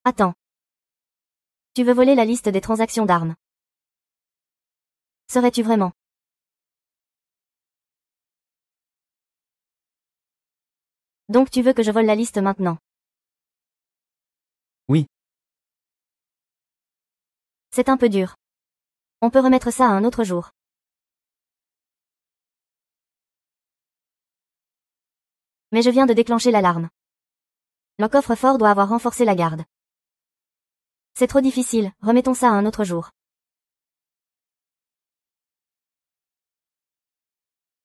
Attends. Tu veux voler la liste des transactions d'armes. Serais-tu vraiment? Donc tu veux que je vole la liste maintenant? Oui. C'est un peu dur. On peut remettre ça à un autre jour. Mais je viens de déclencher l'alarme. Le coffre-fort doit avoir renforcé la garde. C'est trop difficile, remettons ça à un autre jour.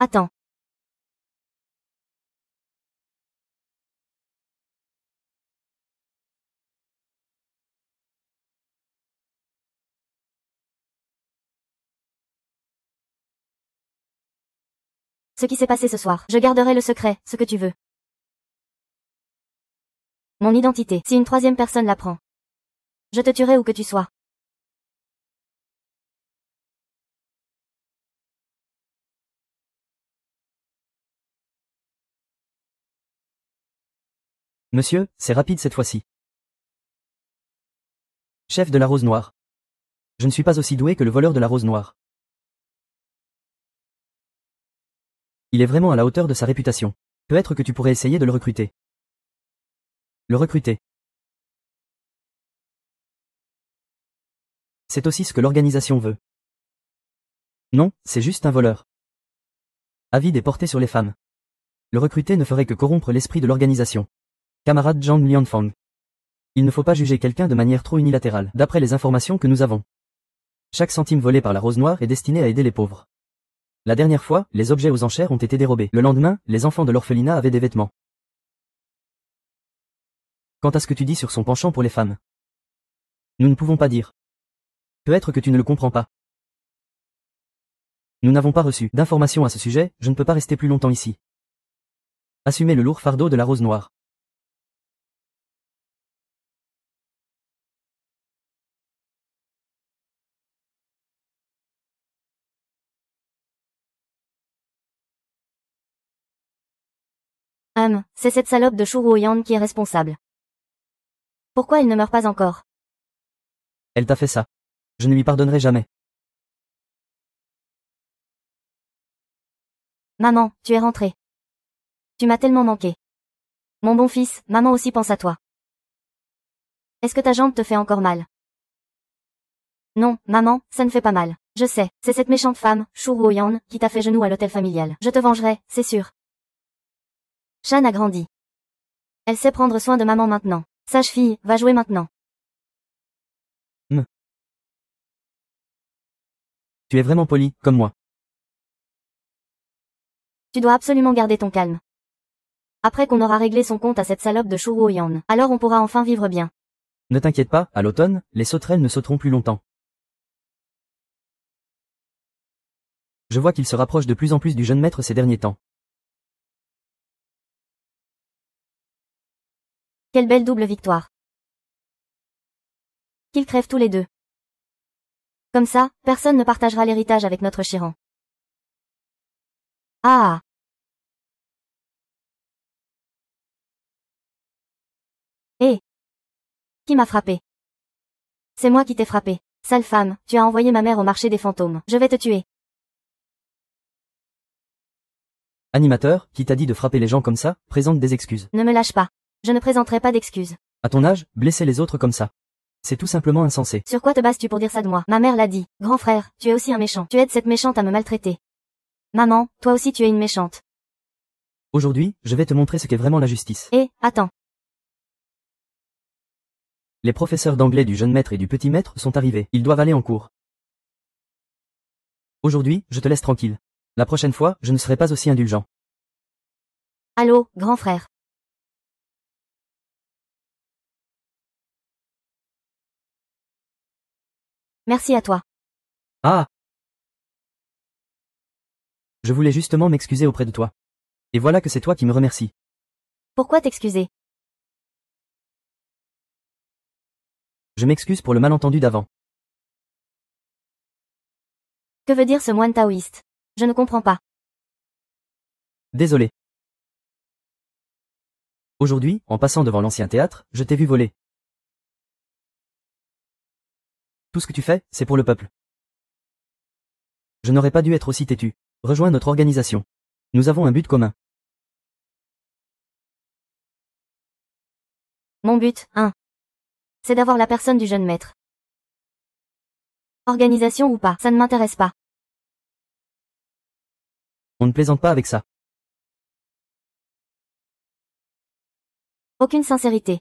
Attends. Ce qui s'est passé ce soir, je garderai le secret, ce que tu veux. Mon identité, si une troisième personne l'apprend. Je te tuerai où que tu sois. Monsieur, c'est rapide cette fois-ci. Chef de la rose noire. Je ne suis pas aussi doué que le voleur de la rose noire. Il est vraiment à la hauteur de sa réputation. Peut-être que tu pourrais essayer de le recruter. Le recruter. C'est aussi ce que l'organisation veut. Non, c'est juste un voleur. Avide et porté sur les femmes. Le recruter ne ferait que corrompre l'esprit de l'organisation. Camarade Zhang Lianfang. Il ne faut pas juger quelqu'un de manière trop unilatérale, d'après les informations que nous avons. Chaque centime volé par la rose noire est destiné à aider les pauvres. La dernière fois, les objets aux enchères ont été dérobés. Le lendemain, les enfants de l'orphelinat avaient des vêtements. Quant à ce que tu dis sur son penchant pour les femmes, nous ne pouvons pas dire. Peut-être que tu ne le comprends pas. Nous n'avons pas reçu d'informations à ce sujet, je ne peux pas rester plus longtemps ici. Assumez le lourd fardeau de la rose noire. C'est cette salope de Shu Ruoyan qui est responsable. Pourquoi il ne meurt pas encore? Elle t'a fait ça. Je ne lui pardonnerai jamais. Maman, tu es rentrée. Tu m'as tellement manqué. Mon bon fils, maman aussi pense à toi. Est-ce que ta jambe te fait encore mal? Non, maman, ça ne fait pas mal. Je sais, c'est cette méchante femme, Shu Ruoyan, qui t'a fait genou à l'hôtel familial. Je te vengerai, c'est sûr. Shan a grandi. Elle sait prendre soin de maman maintenant. Sage fille, va jouer maintenant. Tu es vraiment poli, comme moi. Tu dois absolument garder ton calme. Après qu'on aura réglé son compte à cette salope de Shu Ruoyan, alors on pourra enfin vivre bien. Ne t'inquiète pas, à l'automne, les sauterelles ne sauteront plus longtemps. Je vois qu'il se rapproche de plus en plus du jeune maître ces derniers temps. Quelle belle double victoire. Qu'ils crèvent tous les deux. Comme ça, personne ne partagera l'héritage avec notre Chiran. Ah. Hé. Qui m'a frappé? C'est moi qui t'ai frappé. Sale femme, tu as envoyé ma mère au marché des fantômes. Je vais te tuer. Animateur, qui t'a dit de frapper les gens comme ça, présente des excuses. Ne me lâche pas. Je ne présenterai pas d'excuses. À ton âge, blesser les autres comme ça. C'est tout simplement insensé. Sur quoi te bases-tu pour dire ça de moi? Ma mère l'a dit. Grand frère, tu es aussi un méchant. Tu aides cette méchante à me maltraiter. Maman, toi aussi tu es une méchante. Aujourd'hui, je vais te montrer ce qu'est vraiment la justice. Attends. Les professeurs d'anglais du jeune maître et du petit maître sont arrivés. Ils doivent aller en cours. Aujourd'hui, je te laisse tranquille. La prochaine fois, je ne serai pas aussi indulgent. Allô, grand frère. Merci à toi. Ah! Je voulais justement m'excuser auprès de toi. Et voilà que c'est toi qui me remercies. Pourquoi t'excuser? Je m'excuse pour le malentendu d'avant. Que veut dire ce moine taoïste? Je ne comprends pas. Désolé. Aujourd'hui, en passant devant l'ancien théâtre, je t'ai vu voler. Tout ce que tu fais, c'est pour le peuple. Je n'aurais pas dû être aussi têtu. Rejoins notre organisation. Nous avons un but commun. Mon but, c'est d'avoir la personne du jeune maître. Organisation ou pas, ça ne m'intéresse pas. On ne plaisante pas avec ça. Aucune sincérité.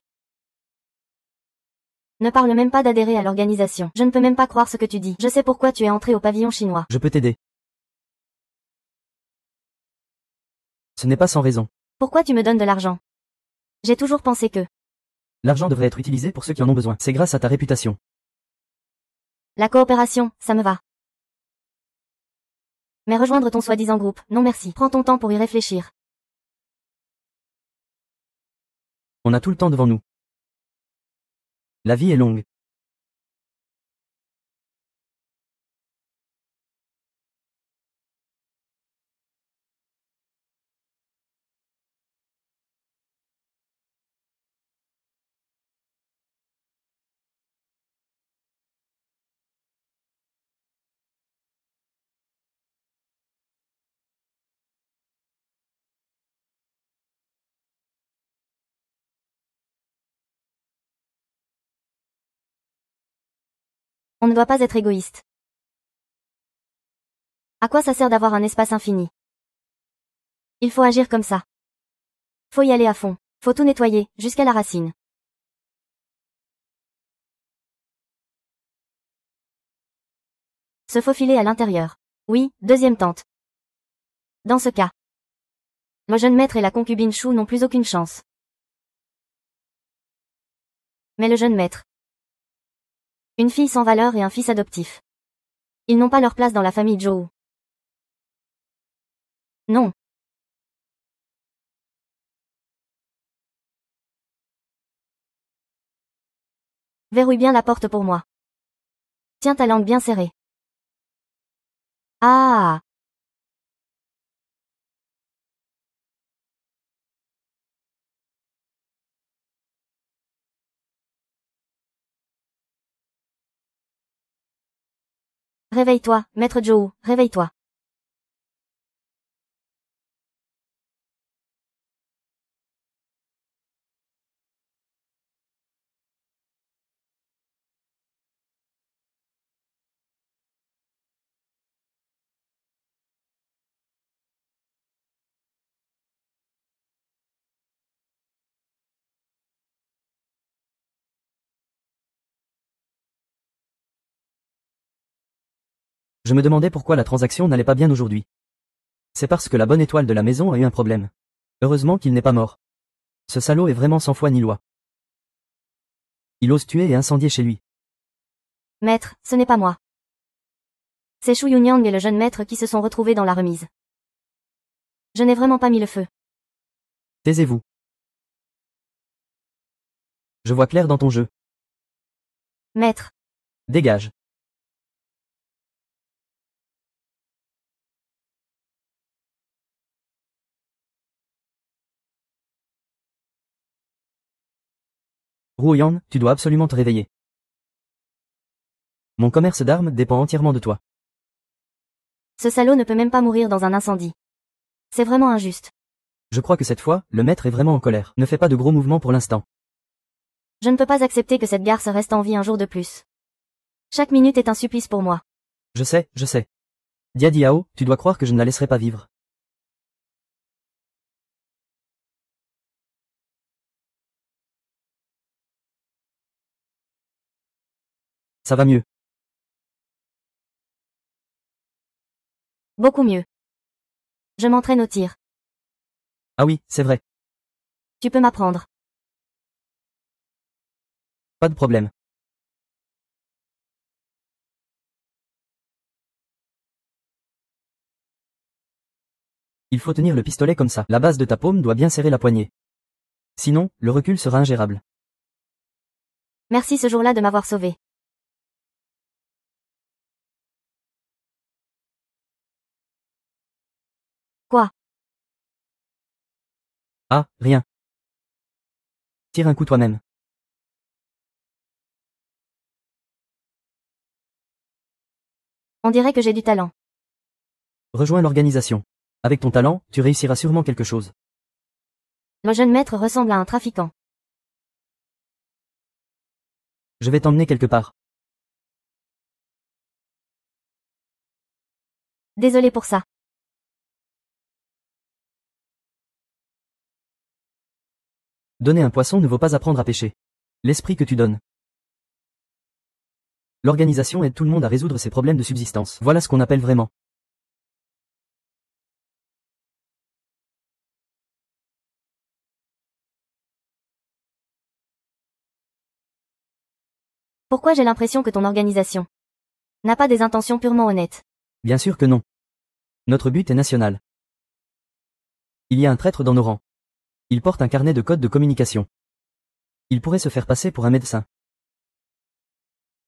Ne parle même pas d'adhérer à l'organisation. Je ne peux même pas croire ce que tu dis. Je sais pourquoi tu es entré au pavillon chinois. Je peux t'aider. Ce n'est pas sans raison. Pourquoi tu me donnes de l'argent? J'ai toujours pensé que L'argent devrait être utilisé pour ceux qui en ont besoin. C'est grâce à ta réputation. la coopération, ça me va. Mais rejoindre ton soi-disant groupe, non merci. Prends ton temps pour y réfléchir. On a tout le temps devant nous. La vie est longue. On ne doit pas être égoïste. À quoi ça sert d'avoir un espace infini? Il faut agir comme ça. Faut y aller à fond. Faut tout nettoyer, jusqu'à la racine. Se faufiler à l'intérieur. Oui, deuxième tente. Dans ce cas, le jeune maître et la concubine Chou n'ont plus aucune chance. Mais le jeune maître. Une fille sans valeur et un fils adoptif. Ils n'ont pas leur place dans la famille Zhou. Non. Verrouille bien la porte pour moi. Tiens ta langue bien serrée. Ah. Réveille-toi, maître Zhou, réveille-toi. Je me demandais pourquoi la transaction n'allait pas bien aujourd'hui. C'est parce que la bonne étoile de la maison a eu un problème. Heureusement qu'il n'est pas mort. Ce salaud est vraiment sans foi ni loi. Il ose tuer et incendier chez lui. Maître, ce n'est pas moi. C'est Shu Yunyang et le jeune maître qui se sont retrouvés dans la remise. Je n'ai vraiment pas mis le feu. Taisez-vous. Je vois clair dans ton jeu. Maître. Dégage. Ruoyan, tu dois absolument te réveiller. Mon commerce d'armes dépend entièrement de toi. Ce salaud ne peut même pas mourir dans un incendie. C'est vraiment injuste. Je crois que cette fois, le maître est vraiment en colère. Ne fais pas de gros mouvements pour l'instant. Je ne peux pas accepter que cette garce reste en vie un jour de plus. Chaque minute est un supplice pour moi. Je sais, je sais. Dia Diao, tu dois croire que je ne la laisserai pas vivre. Ça va mieux. Beaucoup mieux. Je m'entraîne au tir. Ah oui, c'est vrai. Tu peux m'apprendre. Pas de problème. Il faut tenir le pistolet comme ça. La base de ta paume doit bien serrer la poignée. Sinon, le recul sera ingérable. Merci ce jour-là de m'avoir sauvé. Quoi? Ah, rien. Tire un coup toi-même. On dirait que j'ai du talent. Rejoins l'organisation. Avec ton talent, tu réussiras sûrement quelque chose. Le jeune maître ressemble à un trafiquant. Je vais t'emmener quelque part. Désolé pour ça. Donner un poisson ne vaut pas apprendre à pêcher. L'esprit que tu donnes. L'organisation aide tout le monde à résoudre ses problèmes de subsistance. Voilà ce qu'on appelle vraiment. Pourquoi j'ai l'impression que ton organisation n'a pas des intentions purement honnêtes? Bien sûr que non. Notre but est national. Il y a un traître dans nos rangs. Il porte un carnet de code de communication. Il pourrait se faire passer pour un médecin.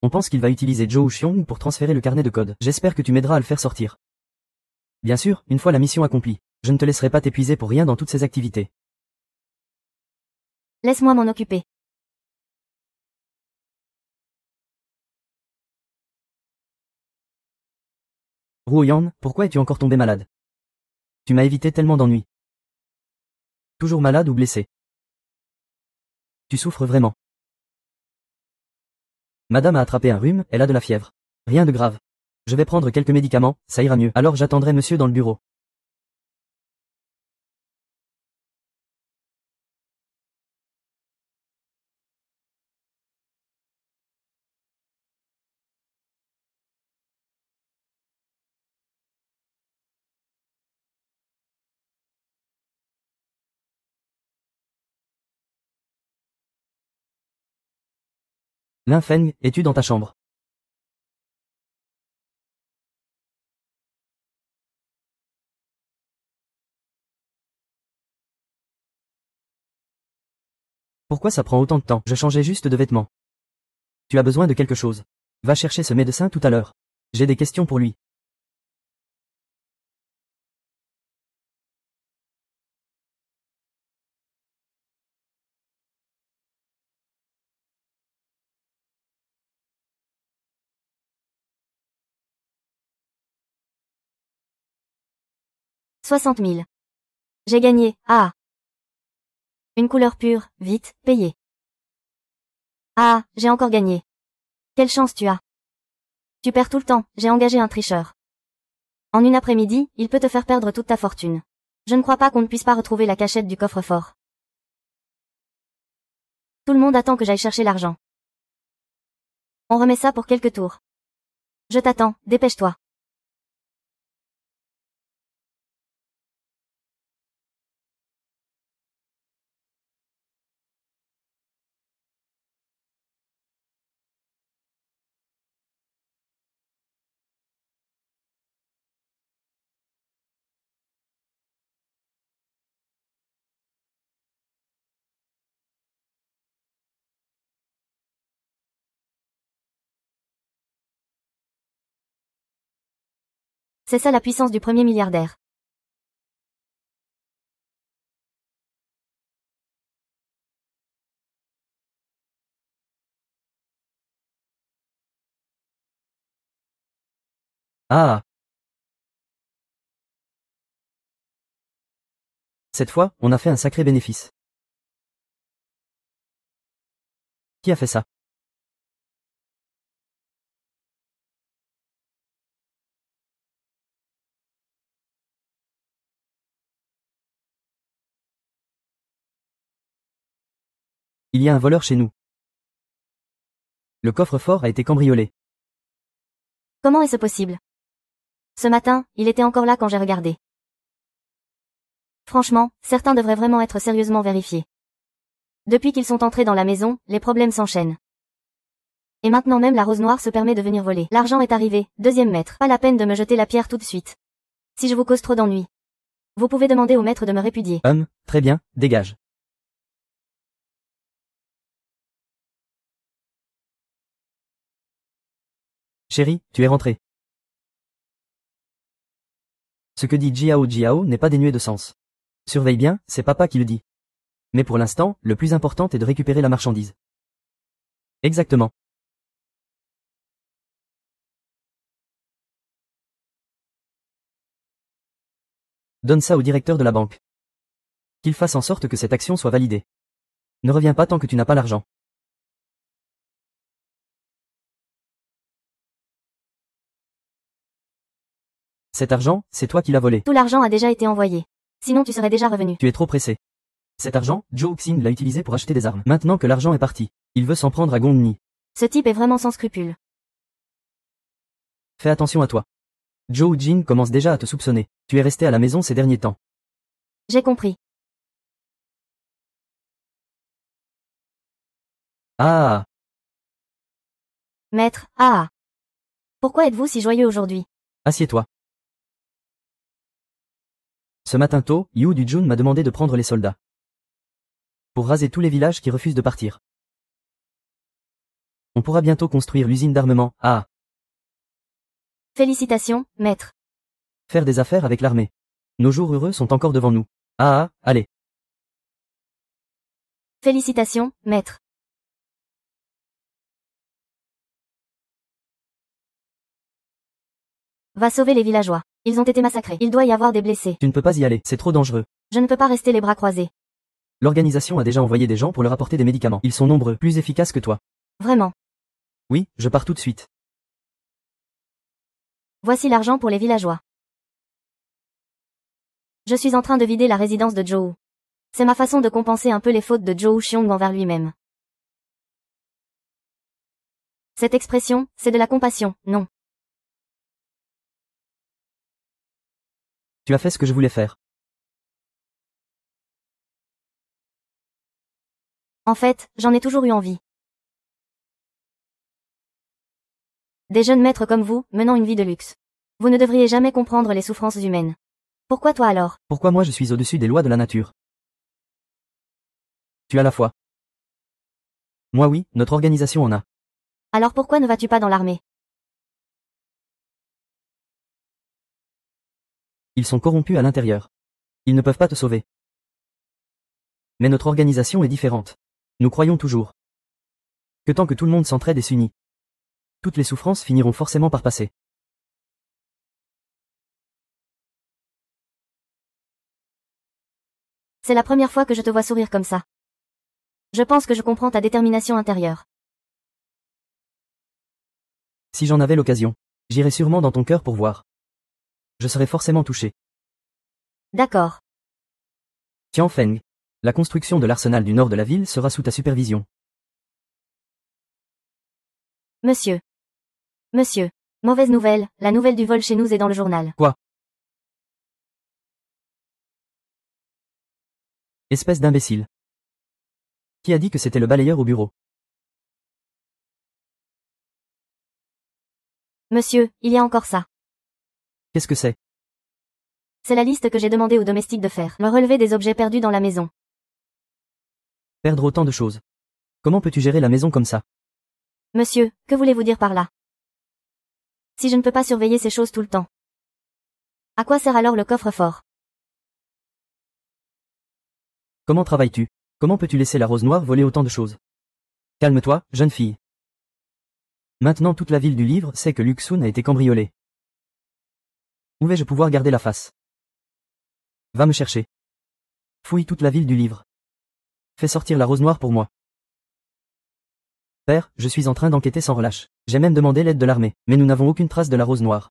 On pense qu'il va utiliser Zhou Xiong pour transférer le carnet de code. J'espère que tu m'aideras à le faire sortir. Bien sûr, une fois la mission accomplie, je ne te laisserai pas t'épuiser pour rien dans toutes ces activités. Laisse-moi m'en occuper. Ruoyan, pourquoi es-tu encore tombé malade? Tu m'as évité tellement d'ennuis. Toujours malade ou blessé? Tu souffres vraiment. Madame a attrapé un rhume, elle a de la fièvre. Rien de grave. Je vais prendre quelques médicaments, ça ira mieux. Alors j'attendrai monsieur dans le bureau. Linfeng, es-tu dans ta chambre? Pourquoi ça prend autant de temps? Je changeais juste de vêtements. Tu as besoin de quelque chose. Va chercher ce médecin tout à l'heure. J'ai des questions pour lui. « 60 000. J'ai gagné. Ah. Une couleur pure, vite, payé. Ah, j'ai encore gagné. Quelle chance tu as. Tu perds tout le temps, j'ai engagé un tricheur. En une après-midi, il peut te faire perdre toute ta fortune. Je ne crois pas qu'on ne puisse pas retrouver la cachette du coffre-fort. Tout le monde attend que j'aille chercher l'argent. On remet ça pour quelques tours. Je t'attends, dépêche-toi. C'est ça la puissance du premier milliardaire. Ah. Cette fois, on a fait un sacré bénéfice. Qui a fait ça? Il y a un voleur chez nous. Le coffre-fort a été cambriolé. Comment est-ce possible? Ce matin, il était encore là quand j'ai regardé. Franchement, certains devraient vraiment être sérieusement vérifiés. Depuis qu'ils sont entrés dans la maison, les problèmes s'enchaînent. Et maintenant même la rose noire se permet de venir voler. L'argent est arrivé, deuxième maître. Pas la peine de me jeter la pierre tout de suite. Si je vous cause trop d'ennuis, vous pouvez demander au maître de me répudier. Très bien, dégage. Chérie, tu es rentrée. Ce que dit Jiao n'est pas dénué de sens. Surveille bien, c'est papa qui le dit. Mais pour l'instant, le plus important est de récupérer la marchandise. Exactement. Donne ça au directeur de la banque. Qu'il fasse en sorte que cette action soit validée. Ne reviens pas tant que tu n'as pas l'argent. Cet argent, c'est toi qui l'as volé. Tout l'argent a déjà été envoyé. Sinon tu serais déjà revenu. Tu es trop pressé. Cet argent, Joe Xin l'a utilisé pour acheter des armes. Maintenant que l'argent est parti, il veut s'en prendre à Gong Ni. Ce type est vraiment sans scrupules. Fais attention à toi. Joe Jin commence déjà à te soupçonner. Tu es resté à la maison ces derniers temps. J'ai compris. Ah. Maître, ah. Pourquoi êtes-vous si joyeux aujourd'hui? Assieds-toi. Ce matin tôt, Yu Du Jun m'a demandé de prendre les soldats. Pour raser tous les villages qui refusent de partir. On pourra bientôt construire l'usine d'armement, ah. Félicitations, maître. Faire des affaires avec l'armée. Nos jours heureux sont encore devant nous. Ah, allez. Félicitations, maître. Va sauver les villageois. Ils ont été massacrés. Il doit y avoir des blessés. Tu ne peux pas y aller, c'est trop dangereux. Je ne peux pas rester les bras croisés. L'organisation a déjà envoyé des gens pour leur apporter des médicaments. Ils sont nombreux, plus efficaces que toi. Vraiment. Oui, je pars tout de suite. Voici l'argent pour les villageois. Je suis en train de vider la résidence de Zhou. C'est ma façon de compenser un peu les fautes de Zhou Xiong envers lui-même. Cette expression, c'est de la compassion, non? Tu as fait ce que je voulais faire. En fait, j'en ai toujours eu envie. Des jeunes maîtres comme vous, menant une vie de luxe. Vous ne devriez jamais comprendre les souffrances humaines. Pourquoi toi alors? Pourquoi moi je suis au-dessus des lois de la nature? Tu as la foi. Moi oui, notre organisation en a. Alors pourquoi ne vas-tu pas dans l'armée? Ils sont corrompus à l'intérieur. Ils ne peuvent pas te sauver. Mais notre organisation est différente. Nous croyons toujours que tant que tout le monde s'entraide et s'unit, toutes les souffrances finiront forcément par passer. C'est la première fois que je te vois sourire comme ça. Je pense que je comprends ta détermination intérieure. Si j'en avais l'occasion, j'irais sûrement dans ton cœur pour voir. Je serais forcément touché. D'accord. Tianfeng. La construction de l'arsenal du nord de la ville sera sous ta supervision. Monsieur. Monsieur. Mauvaise nouvelle, la nouvelle du vol chez nous est dans le journal. Quoi? Espèce d'imbécile. Qui a dit que c'était le balayeur au bureau? Monsieur, il y a encore ça. Qu'est-ce que c'est? C'est la liste que j'ai demandé aux domestiques de faire. Le relevé des objets perdus dans la maison. Perdre autant de choses. Comment peux-tu gérer la maison comme ça? Monsieur, que voulez-vous dire par là? Si je ne peux pas surveiller ces choses tout le temps. À quoi sert alors le coffre-fort? Comment travailles-tu? Comment peux-tu laisser la rose noire voler autant de choses? Calme-toi, jeune fille. Maintenant toute la ville du livre sait que Luxun a été cambriolé. Où vais-je pouvoir garder la face? Va me chercher. Fouille toute la ville du livre. Fais sortir la rose noire pour moi. Père, je suis en train d'enquêter sans relâche. J'ai même demandé l'aide de l'armée, mais nous n'avons aucune trace de la rose noire.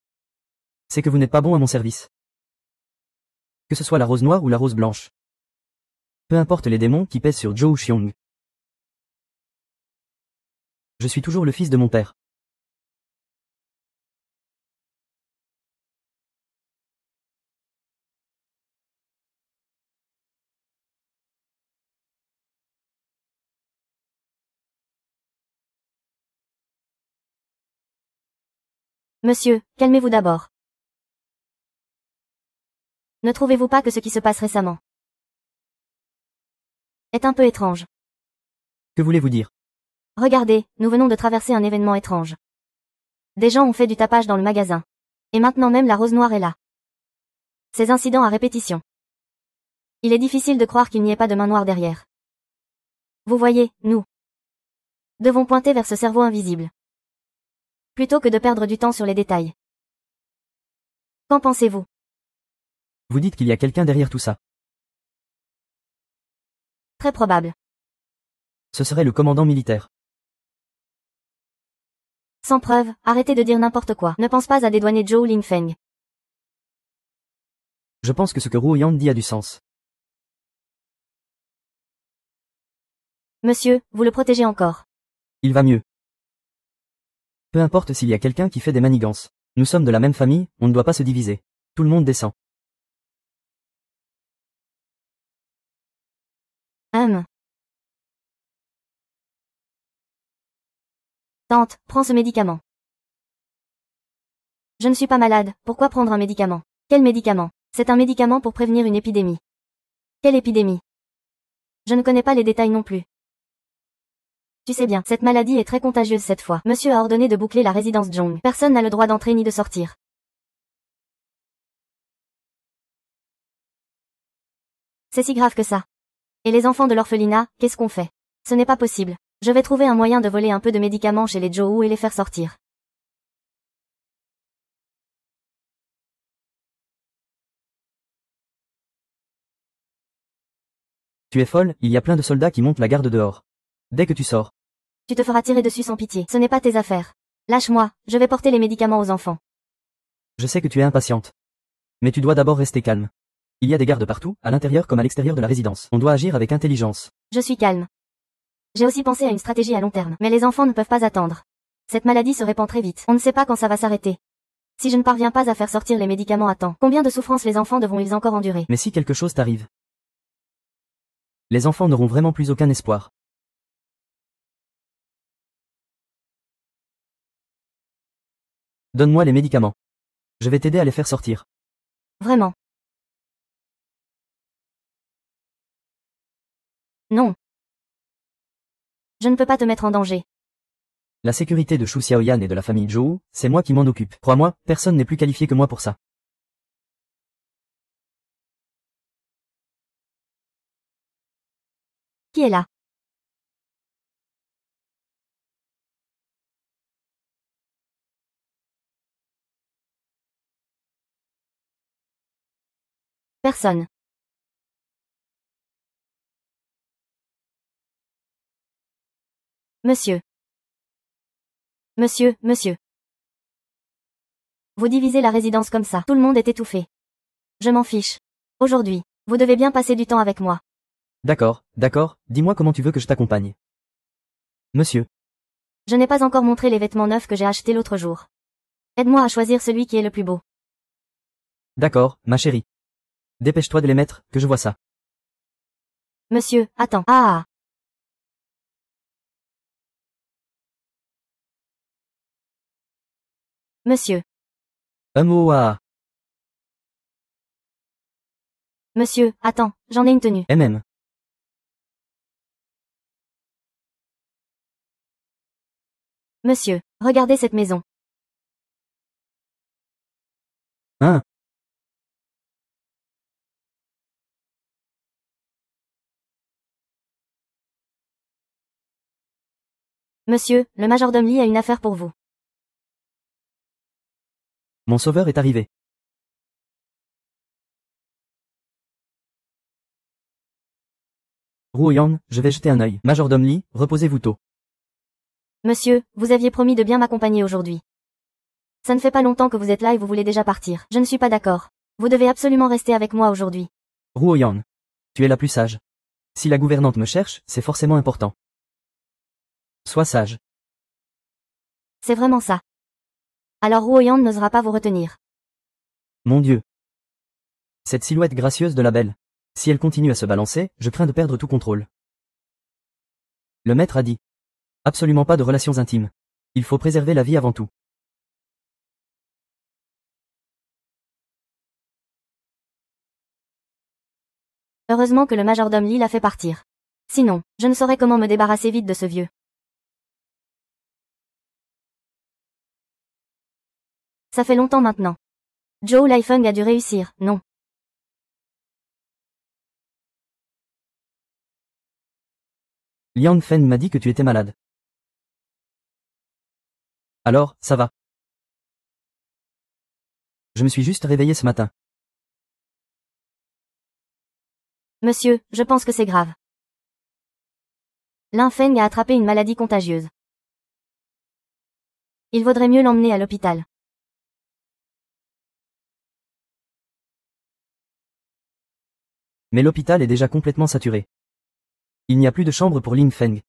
C'est que vous n'êtes pas bon à mon service. Que ce soit la rose noire ou la rose blanche. Peu importe les démons qui pèsent sur Zhou Xiong. Je suis toujours le fils de mon père. Monsieur, calmez-vous d'abord. Ne trouvez-vous pas que ce qui se passe récemment est un peu étrange? Que voulez-vous dire? Regardez, nous venons de traverser un événement étrange. Des gens ont fait du tapage dans le magasin. Et maintenant même la rose noire est là. Ces incidents à répétition. Il est difficile de croire qu'il n'y ait pas de main noire derrière. Vous voyez, nous devons pointer vers ce cerveau invisible. Plutôt que de perdre du temps sur les détails. Qu'en pensez-vous? Vous dites qu'il y a quelqu'un derrière tout ça. Très probable. Ce serait le commandant militaire. Sans preuve, arrêtez de dire n'importe quoi. Ne pense pas à dédouaner Zhou Lingfeng. Je pense que ce que Ruo Yang dit a du sens. Monsieur, vous le protégez encore. Il va mieux. Peu importe s'il y a quelqu'un qui fait des manigances. Nous sommes de la même famille, on ne doit pas se diviser. Tout le monde descend. Tante, prends ce médicament. Je ne suis pas malade, pourquoi prendre un médicament? Quel médicament? C'est un médicament pour prévenir une épidémie. Quelle épidémie? Je ne connais pas les détails non plus. Tu sais bien, cette maladie est très contagieuse cette fois. Monsieur a ordonné de boucler la résidence Zhong. Personne n'a le droit d'entrer ni de sortir. C'est si grave que ça. Et les enfants de l'orphelinat, qu'est-ce qu'on fait? Ce n'est pas possible. Je vais trouver un moyen de voler un peu de médicaments chez les Zhou et les faire sortir. Tu es folle, il y a plein de soldats qui montent la garde dehors. Dès que tu sors. Tu te feras tirer dessus sans pitié. Ce n'est pas tes affaires. Lâche-moi, je vais porter les médicaments aux enfants. Je sais que tu es impatiente. Mais tu dois d'abord rester calme. Il y a des gardes partout, à l'intérieur comme à l'extérieur de la résidence. On doit agir avec intelligence. Je suis calme. J'ai aussi pensé à une stratégie à long terme. Mais les enfants ne peuvent pas attendre. Cette maladie se répand très vite. On ne sait pas quand ça va s'arrêter. Si je ne parviens pas à faire sortir les médicaments à temps, combien de souffrances les enfants devront-ils encore endurer? Mais si quelque chose t'arrive, les enfants n'auront vraiment plus aucun espoir. Donne-moi les médicaments. Je vais t'aider à les faire sortir. Vraiment. Non. Je ne peux pas te mettre en danger. La sécurité de Shu Xiaoyan et de la famille Zhou, c'est moi qui m'en occupe. Crois-moi, personne n'est plus qualifié que moi pour ça. Qui est là? Personne. Monsieur. Monsieur. Vous divisez la résidence comme ça. Tout le monde est étouffé. Je m'en fiche. Aujourd'hui, vous devez bien passer du temps avec moi. D'accord, dis-moi comment tu veux que je t'accompagne. Monsieur. Je n'ai pas encore montré les vêtements neufs que j'ai achetés l'autre jour. Aide-moi à choisir celui qui est le plus beau. D'accord, ma chérie. Dépêche-toi de les mettre, que je vois ça. Monsieur, attends. Ah. Monsieur. Oh ah. Monsieur, attends, j'en ai une tenue. MM. Monsieur, regardez cette maison. Hein? Monsieur, le majordome Lee a une affaire pour vous. Mon sauveur est arrivé. Ruoyan, je vais jeter un œil. Majordome Lee, reposez-vous tôt. Monsieur, vous aviez promis de bien m'accompagner aujourd'hui. Ça ne fait pas longtemps que vous êtes là et vous voulez déjà partir. Je ne suis pas d'accord. Vous devez absolument rester avec moi aujourd'hui. Ruoyan. Tu es la plus sage. Si la gouvernante me cherche, c'est forcément important. Sois sage. C'est vraiment ça. Alors Ruoyan n'osera pas vous retenir. Mon Dieu. Cette silhouette gracieuse de la belle. Si elle continue à se balancer, je crains de perdre tout contrôle. Le maître a dit. Absolument pas de relations intimes. Il faut préserver la vie avant tout. Heureusement que le majordome Lee l'a fait partir. Sinon, je ne saurais comment me débarrasser vite de ce vieux. Ça fait longtemps maintenant. Zhou Laifeng a dû réussir, non? Liang Feng m'a dit que tu étais malade. Alors, ça va. Je me suis juste réveillé ce matin. Monsieur, je pense que c'est grave. Lin Feng a attrapé une maladie contagieuse. Il vaudrait mieux l'emmener à l'hôpital. Mais l'hôpital est déjà complètement saturé. Il n'y a plus de chambre pour Ling Feng.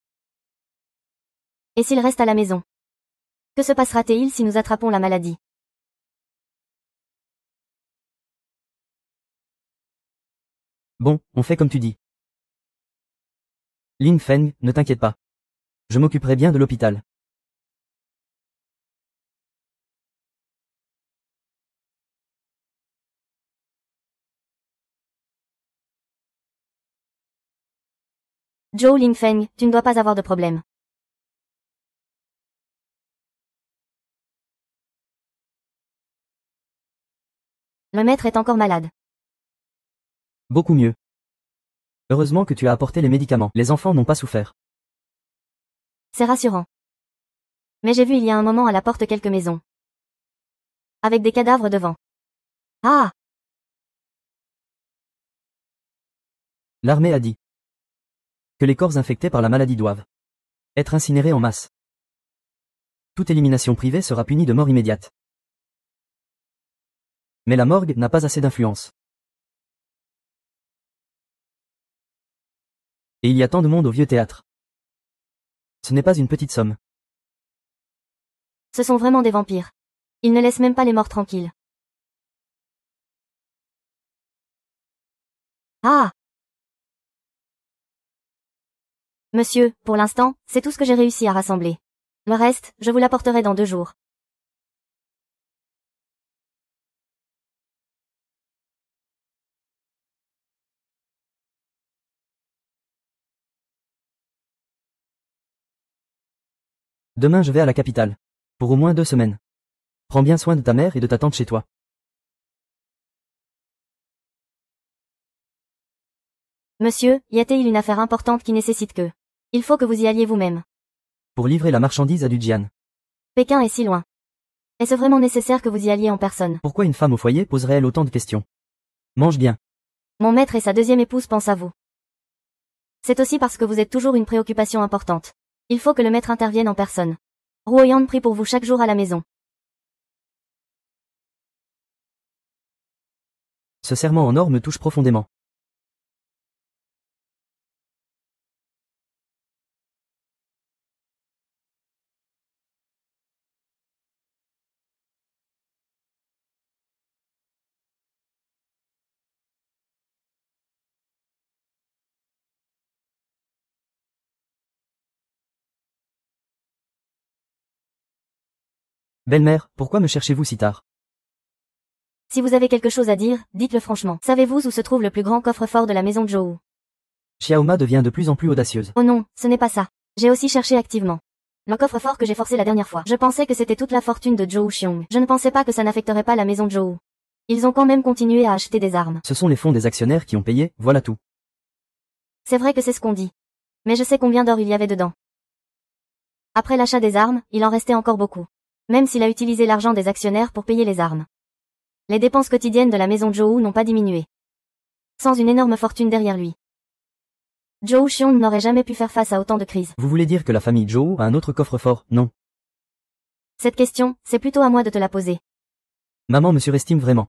Et s'il reste à la maison? Que se passera-t-il si nous attrapons la maladie? Bon, on fait comme tu dis. Ling Feng, ne t'inquiète pas. Je m'occuperai bien de l'hôpital. Zhou Lingfeng, tu ne dois pas avoir de problème. Le maître est encore malade. Beaucoup mieux. Heureusement que tu as apporté les médicaments. Les enfants n'ont pas souffert. C'est rassurant. Mais j'ai vu il y a un moment à la porte quelques maisons. Avec des cadavres devant. Ah! L'armée a dit que les corps infectés par la maladie doivent être incinérés en masse. Toute élimination privée sera punie de mort immédiate. Mais la morgue n'a pas assez d'influence. Et il y a tant de monde au vieux théâtre. Ce n'est pas une petite somme. Ce sont vraiment des vampires. Ils ne laissent même pas les morts tranquilles. Ah! Monsieur, pour l'instant, c'est tout ce que j'ai réussi à rassembler. Le reste, je vous l'apporterai dans 2 jours. Demain je vais à la capitale. Pour au moins 2 semaines. Prends bien soin de ta mère et de ta tante chez toi. Monsieur, y a-t-il une affaire importante qui nécessite que... Il faut que vous y alliez vous-même. Pour livrer la marchandise à Dujian. Pékin est si loin. Est-ce vraiment nécessaire que vous y alliez en personne? Pourquoi une femme au foyer poserait-elle autant de questions? Mange bien. Mon maître et sa deuxième épouse pensent à vous. C'est aussi parce que vous êtes toujours une préoccupation importante. Il faut que le maître intervienne en personne. Ruoyan prie pour vous chaque jour à la maison. Ce serment en or me touche profondément. Belle-mère, pourquoi me cherchez-vous si tard? Si vous avez quelque chose à dire, dites-le franchement. Savez-vous où se trouve le plus grand coffre-fort de la maison de Zhou? Xiaoma devient de plus en plus audacieuse. Oh non, ce n'est pas ça. J'ai aussi cherché activement. Le coffre-fort que j'ai forcé la dernière fois. Je pensais que c'était toute la fortune de Zhou Xiong. Je ne pensais pas que ça n'affecterait pas la maison de Zhou. Ils ont quand même continué à acheter des armes. Ce sont les fonds des actionnaires qui ont payé, voilà tout. C'est vrai que c'est ce qu'on dit. Mais je sais combien d'or il y avait dedans. Après l'achat des armes, il en restait encore beaucoup. Même s'il a utilisé l'argent des actionnaires pour payer les armes. Les dépenses quotidiennes de la maison de Zhou n'ont pas diminué. Sans une énorme fortune derrière lui. Zhou Xiong n'aurait jamais pu faire face à autant de crises. Vous voulez dire que la famille Zhou a un autre coffre-fort? Non. Cette question, c'est plutôt à moi de te la poser. Maman me surestime vraiment.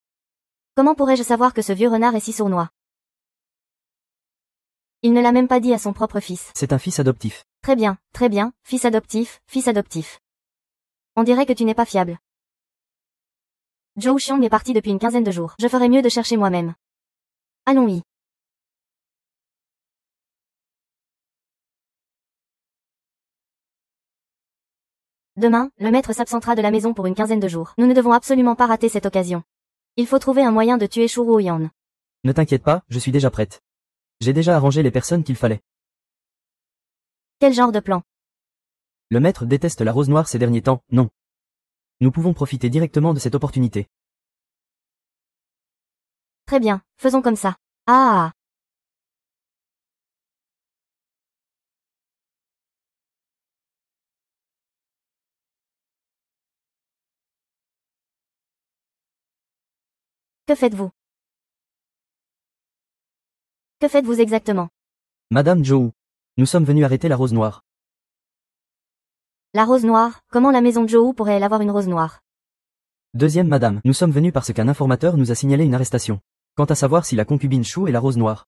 Comment pourrais-je savoir que ce vieux renard est si sournois? Il ne l'a même pas dit à son propre fils. C'est un fils adoptif. Très bien, fils adoptif, fils adoptif. On dirait que tu n'es pas fiable. Zhou Xiong est parti depuis une quinzaine de jours. Je ferais mieux de chercher moi-même. Allons-y. Demain, le maître s'absentera de la maison pour une quinzaine de jours. Nous ne devons absolument pas rater cette occasion. Il faut trouver un moyen de tuer Shu Ruoyan. Ne t'inquiète pas, je suis déjà prête. J'ai déjà arrangé les personnes qu'il fallait. Quel genre de plan? Le maître déteste la rose noire ces derniers temps, non. Nous pouvons profiter directement de cette opportunité. Très bien, faisons comme ça. Ah. Que faites-vous? Que faites-vous exactement? Madame Zhou, nous sommes venus arrêter la rose noire. La rose noire, comment la maison de Zhou pourrait-elle avoir une rose noire? Deuxième madame, nous sommes venus parce qu'un informateur nous a signalé une arrestation. Quant à savoir si la concubine Chou est la rose noire.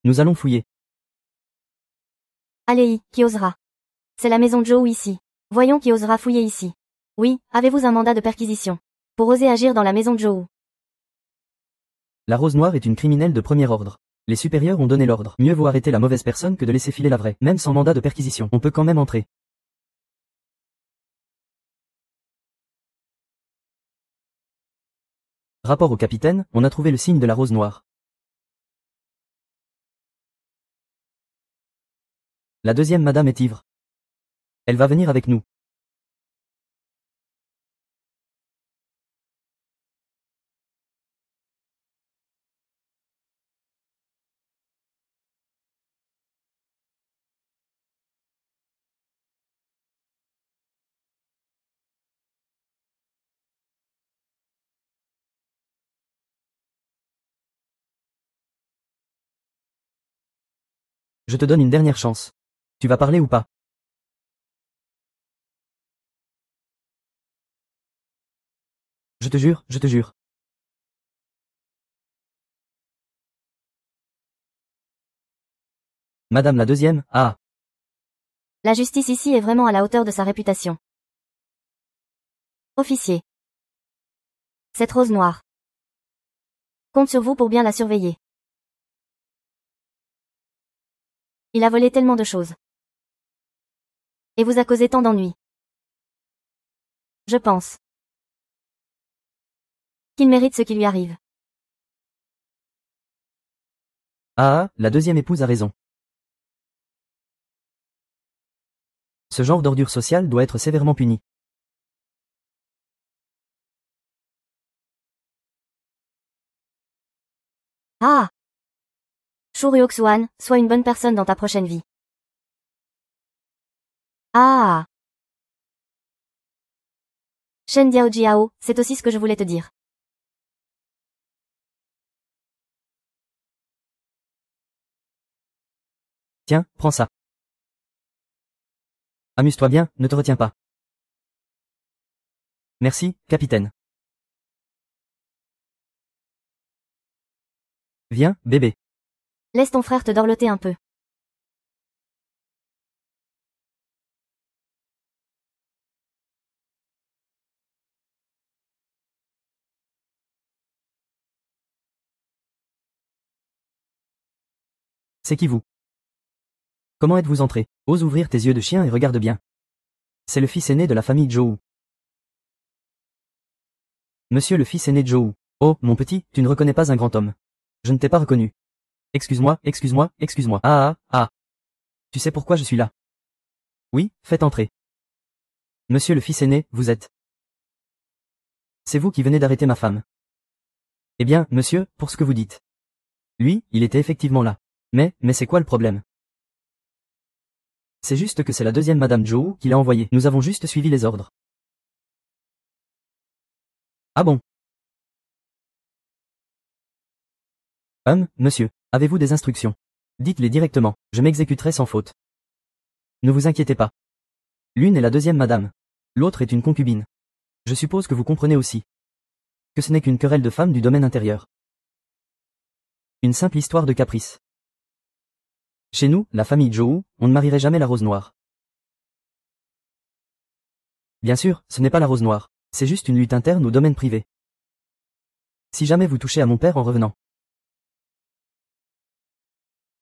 Nous allons fouiller. Allez, qui osera? C'est la maison de Zhou ici. Voyons qui osera fouiller ici. Oui, avez-vous un mandat de perquisition? Pour oser agir dans la maison de Zhou. La rose noire est une criminelle de premier ordre. Les supérieurs ont donné l'ordre. Mieux vaut arrêter la mauvaise personne que de laisser filer la vraie. Même sans mandat de perquisition, on peut quand même entrer. Rapport au capitaine, on a trouvé le signe de la rose noire. La deuxième madame est ivre. Elle va venir avec nous. Je te donne une dernière chance. Tu vas parler ou pas? Je te jure, je te jure. Madame la deuxième, ah. La justice ici est vraiment à la hauteur de sa réputation. Officier. Cette rose noire. Compte sur vous pour bien la surveiller. Il a volé tellement de choses. Et vous a causé tant d'ennuis. Je pense qu'il mérite ce qui lui arrive. Ah, la deuxième épouse a raison. Ce genre d'ordure sociale doit être sévèrement puni. Ah! Shu Ruoxuan, sois une bonne personne dans ta prochaine vie. Ah! Shen Diaojiao, c'est aussi ce que je voulais te dire. Tiens, prends ça. Amuse-toi bien, ne te retiens pas. Merci, capitaine. Viens, bébé. Laisse ton frère te dorloter un peu. C'est qui vous? Comment êtes-vous entré? Ose ouvrir tes yeux de chien et regarde bien. C'est le fils aîné de la famille Zhou. Monsieur le fils aîné de Zhou. Oh, mon petit, tu ne reconnais pas un grand homme. Je ne t'ai pas reconnu. Excuse-moi, excuse-moi, excuse-moi. Ah, ah, ah. Tu sais pourquoi je suis là? Oui, faites entrer. Monsieur le fils aîné, vous êtes. C'est vous qui venez d'arrêter ma femme. Eh bien, monsieur, pour ce que vous dites. Lui, il était effectivement là. Mais c'est quoi le problème? C'est juste que c'est la deuxième madame Zhou qui l'a envoyé. Nous avons juste suivi les ordres. Ah bon? Monsieur, avez-vous des instructions? Dites-les directement, je m'exécuterai sans faute. Ne vous inquiétez pas. L'une est la deuxième madame. L'autre est une concubine. Je suppose que vous comprenez aussi que ce n'est qu'une querelle de femmes du domaine intérieur. Une simple histoire de caprice. Chez nous, la famille Zhou, on ne marierait jamais la rose noire. Bien sûr, ce n'est pas la rose noire, c'est juste une lutte interne au domaine privé. Si jamais vous touchez à mon père en revenant,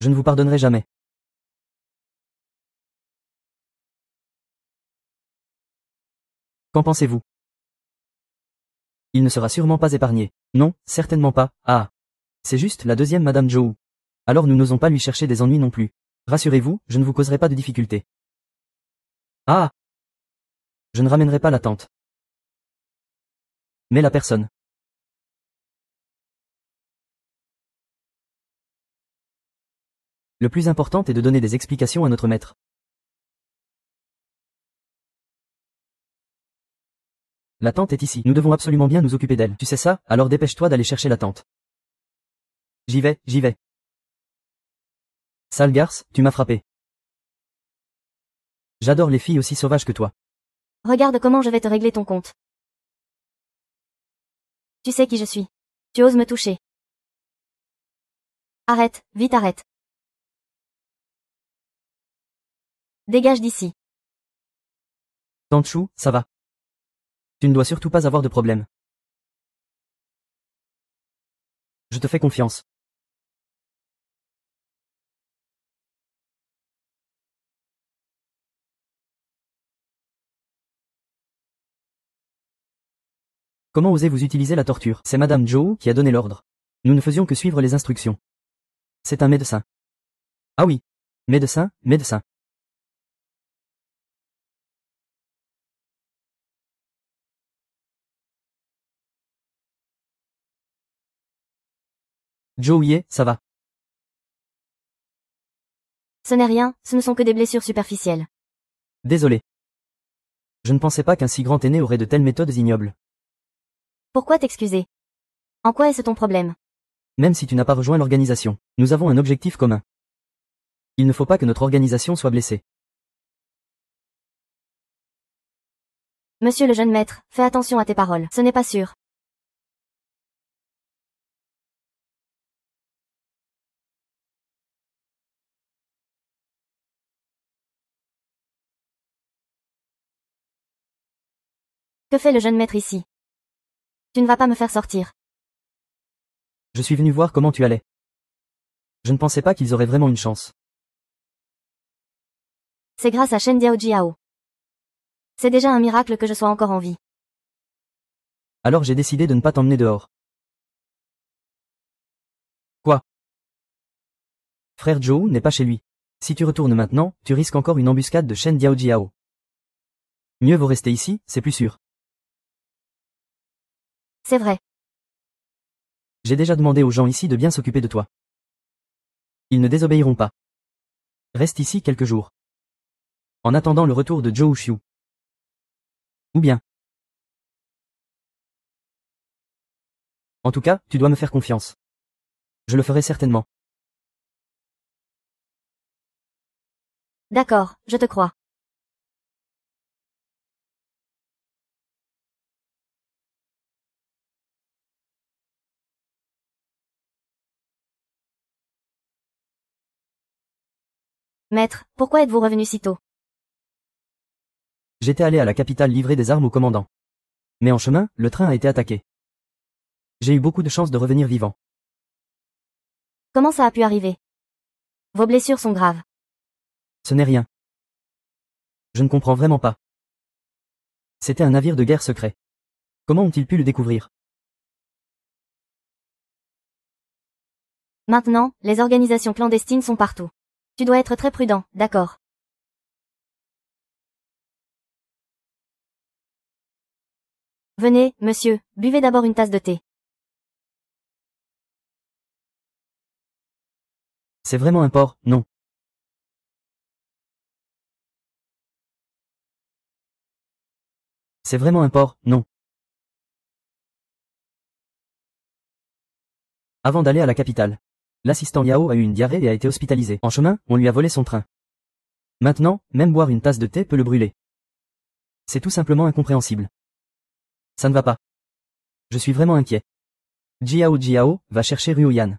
je ne vous pardonnerai jamais. Qu'en pensez-vous? Il ne sera sûrement pas épargné. Non, certainement pas. Ah. C'est juste la deuxième madame Zhou. Alors nous n'osons pas lui chercher des ennuis non plus. Rassurez-vous, je ne vous causerai pas de difficultés. Ah. Je ne ramènerai pas la tante. Mais la personne. Le plus important est de donner des explications à notre maître. La tante est ici, nous devons absolument bien nous occuper d'elle. Tu sais ça, alors dépêche-toi d'aller chercher la tante. J'y vais, j'y vais. Sale garce, tu m'as frappé. J'adore les filles aussi sauvages que toi. Regarde comment je vais te régler ton compte. Tu sais qui je suis. Tu oses me toucher. Arrête, vite arrête. Dégage d'ici. Tante Chou, ça va. Tu ne dois surtout pas avoir de problème. Je te fais confiance. Comment osez-vous utiliser la torture? C'est Madame Zhou qui a donné l'ordre. Nous ne faisions que suivre les instructions. C'est un médecin. Ah oui. Médecin, médecin. Zhou Ye, ça va. Ce n'est rien, ce ne sont que des blessures superficielles. Désolé. Je ne pensais pas qu'un si grand aîné aurait de telles méthodes ignobles. Pourquoi t'excuser? En quoi est-ce ton problème? Même si tu n'as pas rejoint l'organisation, nous avons un objectif commun. Il ne faut pas que notre organisation soit blessée. Monsieur le jeune maître, fais attention à tes paroles, ce n'est pas sûr. Que fait le jeune maître ici? Tu ne vas pas me faire sortir. Je suis venu voir comment tu allais. Je ne pensais pas qu'ils auraient vraiment une chance. C'est grâce à Shen Diao. C'est déjà un miracle que je sois encore en vie. Alors j'ai décidé de ne pas t'emmener dehors. Quoi? Frère Zhou n'est pas chez lui. Si tu retournes maintenant, tu risques encore une embuscade de Shen Diao. Mieux vaut rester ici, c'est plus sûr. C'est vrai. J'ai déjà demandé aux gens ici de bien s'occuper de toi. Ils ne désobéiront pas. Reste ici quelques jours. En attendant le retour de Zhou Xiu. Ou bien. En tout cas, tu dois me faire confiance. Je le ferai certainement. D'accord, je te crois. Maître, pourquoi êtes-vous revenu si tôt? J'étais allé à la capitale livrer des armes au commandant. Mais en chemin, le train a été attaqué. J'ai eu beaucoup de chance de revenir vivant. Comment ça a pu arriver? Vos blessures sont graves. Ce n'est rien. Je ne comprends vraiment pas. C'était un navire de guerre secret. Comment ont-ils pu le découvrir? Maintenant, les organisations clandestines sont partout. Tu dois être très prudent, d'accord. Venez, monsieur, buvez d'abord une tasse de thé. C'est vraiment un porc, non. C'est vraiment un porc, non. Avant d'aller à la capitale. L'assistant Yao a eu une diarrhée et a été hospitalisé. En chemin, on lui a volé son train. Maintenant, même boire une tasse de thé peut le brûler. C'est tout simplement incompréhensible. Ça ne va pas. Je suis vraiment inquiet. Jiao, va chercher Ruoyan.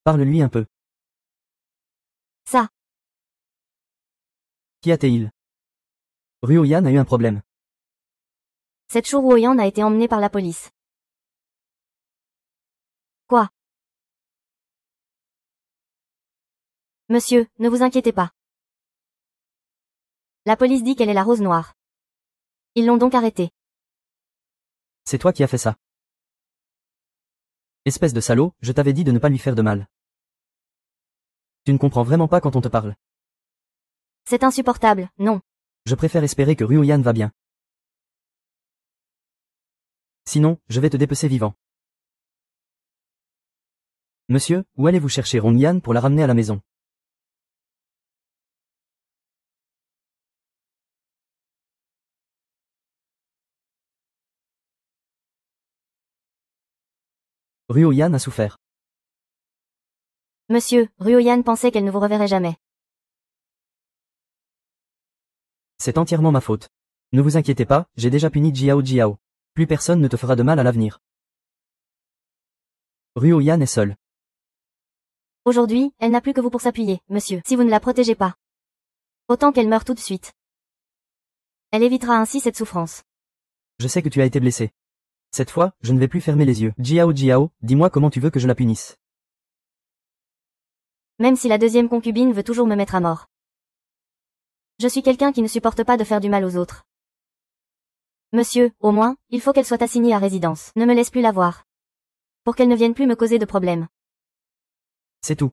Parle-lui un peu. Ça. Qui a-t-il? Ruoyan a eu un problème. Cette Shu Ruoyan a été emmenée par la police. Quoi? Monsieur, ne vous inquiétez pas. La police dit qu'elle est la rose noire. Ils l'ont donc arrêtée. C'est toi qui as fait ça. Espèce de salaud, je t'avais dit de ne pas lui faire de mal. Tu ne comprends vraiment pas quand on te parle. C'est insupportable, non. Je préfère espérer que Ruoyan va bien. Sinon, je vais te dépecer vivant. Monsieur, où allez-vous chercher Rongyan pour la ramener à la maison? Ruoyan a souffert. Monsieur, Ruoyan pensait qu'elle ne vous reverrait jamais. C'est entièrement ma faute. Ne vous inquiétez pas, j'ai déjà puni Jiao. Plus personne ne te fera de mal à l'avenir. Ruoyan est seule. Aujourd'hui, elle n'a plus que vous pour s'appuyer, monsieur, si vous ne la protégez pas. Autant qu'elle meure tout de suite. Elle évitera ainsi cette souffrance. Je sais que tu as été blessé. Cette fois, je ne vais plus fermer les yeux. Jiao, dis-moi comment tu veux que je la punisse. Même si la deuxième concubine veut toujours me mettre à mort. Je suis quelqu'un qui ne supporte pas de faire du mal aux autres. Monsieur, au moins, il faut qu'elle soit assignée à résidence. Ne me laisse plus la voir. Pour qu'elle ne vienne plus me causer de problèmes. C'est tout.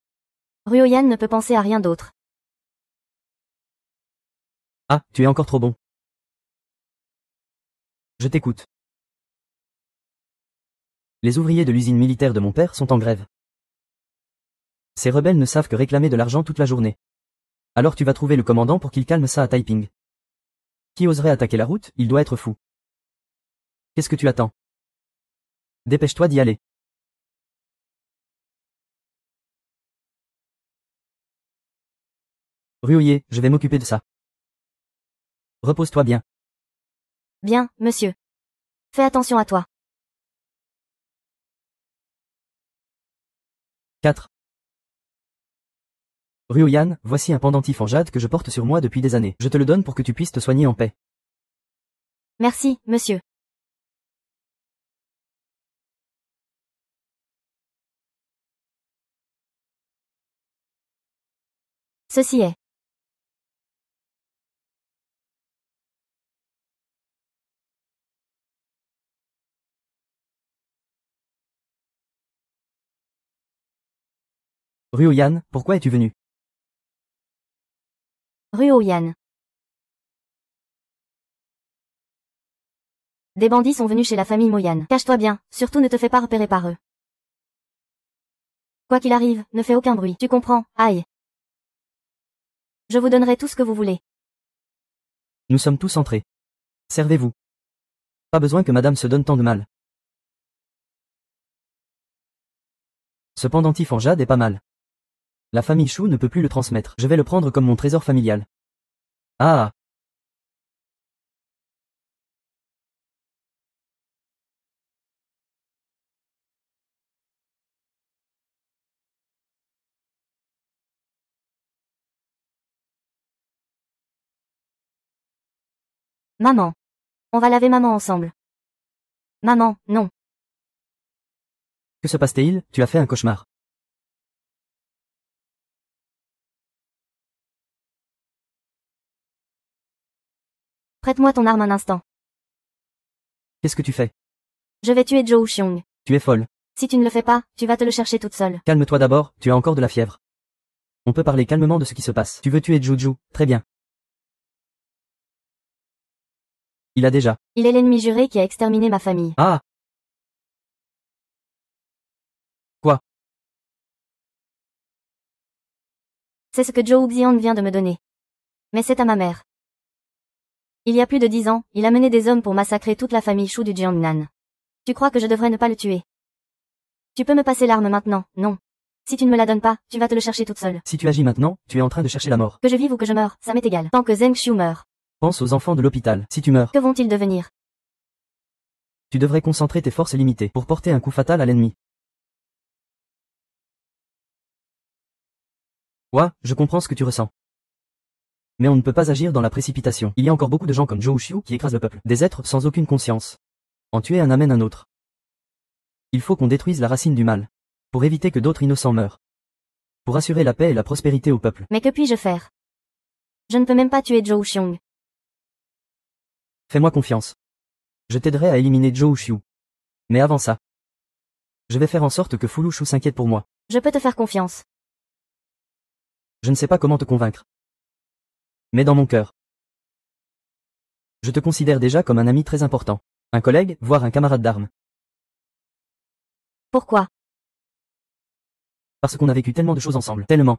Ruoyan ne peut penser à rien d'autre. Ah, tu es encore trop bon. Je t'écoute. Les ouvriers de l'usine militaire de mon père sont en grève. Ces rebelles ne savent que réclamer de l'argent toute la journée. Alors tu vas trouver le commandant pour qu'il calme ça à Taiping. Qui oserait attaquer la route, il doit être fou. Qu'est-ce que tu attends? Dépêche-toi d'y aller. Ruoye, je vais m'occuper de ça. Repose-toi bien. Bien, monsieur. Fais attention à toi. 4. Ruoyan, voici un pendentif en jade que je porte sur moi depuis des années. Je te le donne pour que tu puisses te soigner en paix. Merci, monsieur. Ceci est. Ruoyan, pourquoi es-tu venu? Ruoyan. Des bandits sont venus chez la famille Moyan. Cache-toi bien, surtout ne te fais pas repérer par eux. Quoi qu'il arrive, ne fais aucun bruit. Tu comprends, aïe. Je vous donnerai tout ce que vous voulez. Nous sommes tous entrés. Servez-vous. Pas besoin que madame se donne tant de mal. Ce pendentif en jade est pas mal. La famille Chou ne peut plus le transmettre. Je vais le prendre comme mon trésor familial. Ah! Maman. On va laver maman ensemble. Maman, non. Que se passe-t-il? Tu as fait un cauchemar. Prête-moi ton arme un instant. Qu'est-ce que tu fais? Je vais tuer Zhou Xiong. Tu es folle. Si tu ne le fais pas, tu vas te le chercher toute seule. Calme-toi d'abord, tu as encore de la fièvre. On peut parler calmement de ce qui se passe. Tu veux tuer Juju, très bien. Il a déjà. Il est l'ennemi juré qui a exterminé ma famille. Ah! Quoi? C'est ce que Zhou Xiang vient de me donner. Mais c'est à ma mère. Il y a plus de 10 ans, il a mené des hommes pour massacrer toute la famille Shu du Jiangnan. Tu crois que je devrais ne pas le tuer? Tu peux me passer l'arme maintenant, non? Si tu ne me la donnes pas, tu vas te le chercher toute seule. Si tu agis maintenant, tu es en train de chercher la mort. Que je vive ou que je meure, ça m'est égal. Tant que Zheng Xiu meurt. Pense aux enfants de l'hôpital. Si tu meurs, Que vont-ils devenir? tu devrais concentrer tes forces limitées pour porter un coup fatal à l'ennemi. Ouais, je comprends ce que tu ressens. Mais on ne peut pas agir dans la précipitation. Il y a encore beaucoup de gens comme Zhou Xiu qui écrasent le peuple. Des êtres sans aucune conscience. En tuer un amène un autre. Il faut qu'on détruise la racine du mal. Pour éviter que d'autres innocents meurent. Pour assurer la paix et la prospérité au peuple. Mais que puis-je faire? Je ne peux même pas tuer Zhou Xiong. Fais-moi confiance. Je t'aiderai à éliminer Zhou Xiu. Mais avant ça, je vais faire en sorte que Fu Shu s'inquiète pour moi. Je peux te faire confiance. Je ne sais pas comment te convaincre. Mais dans mon cœur, je te considère déjà comme un ami très important. Un collègue, voire un camarade d'armes. Pourquoi? Parce qu'on a vécu tellement de choses ensemble. Tellement.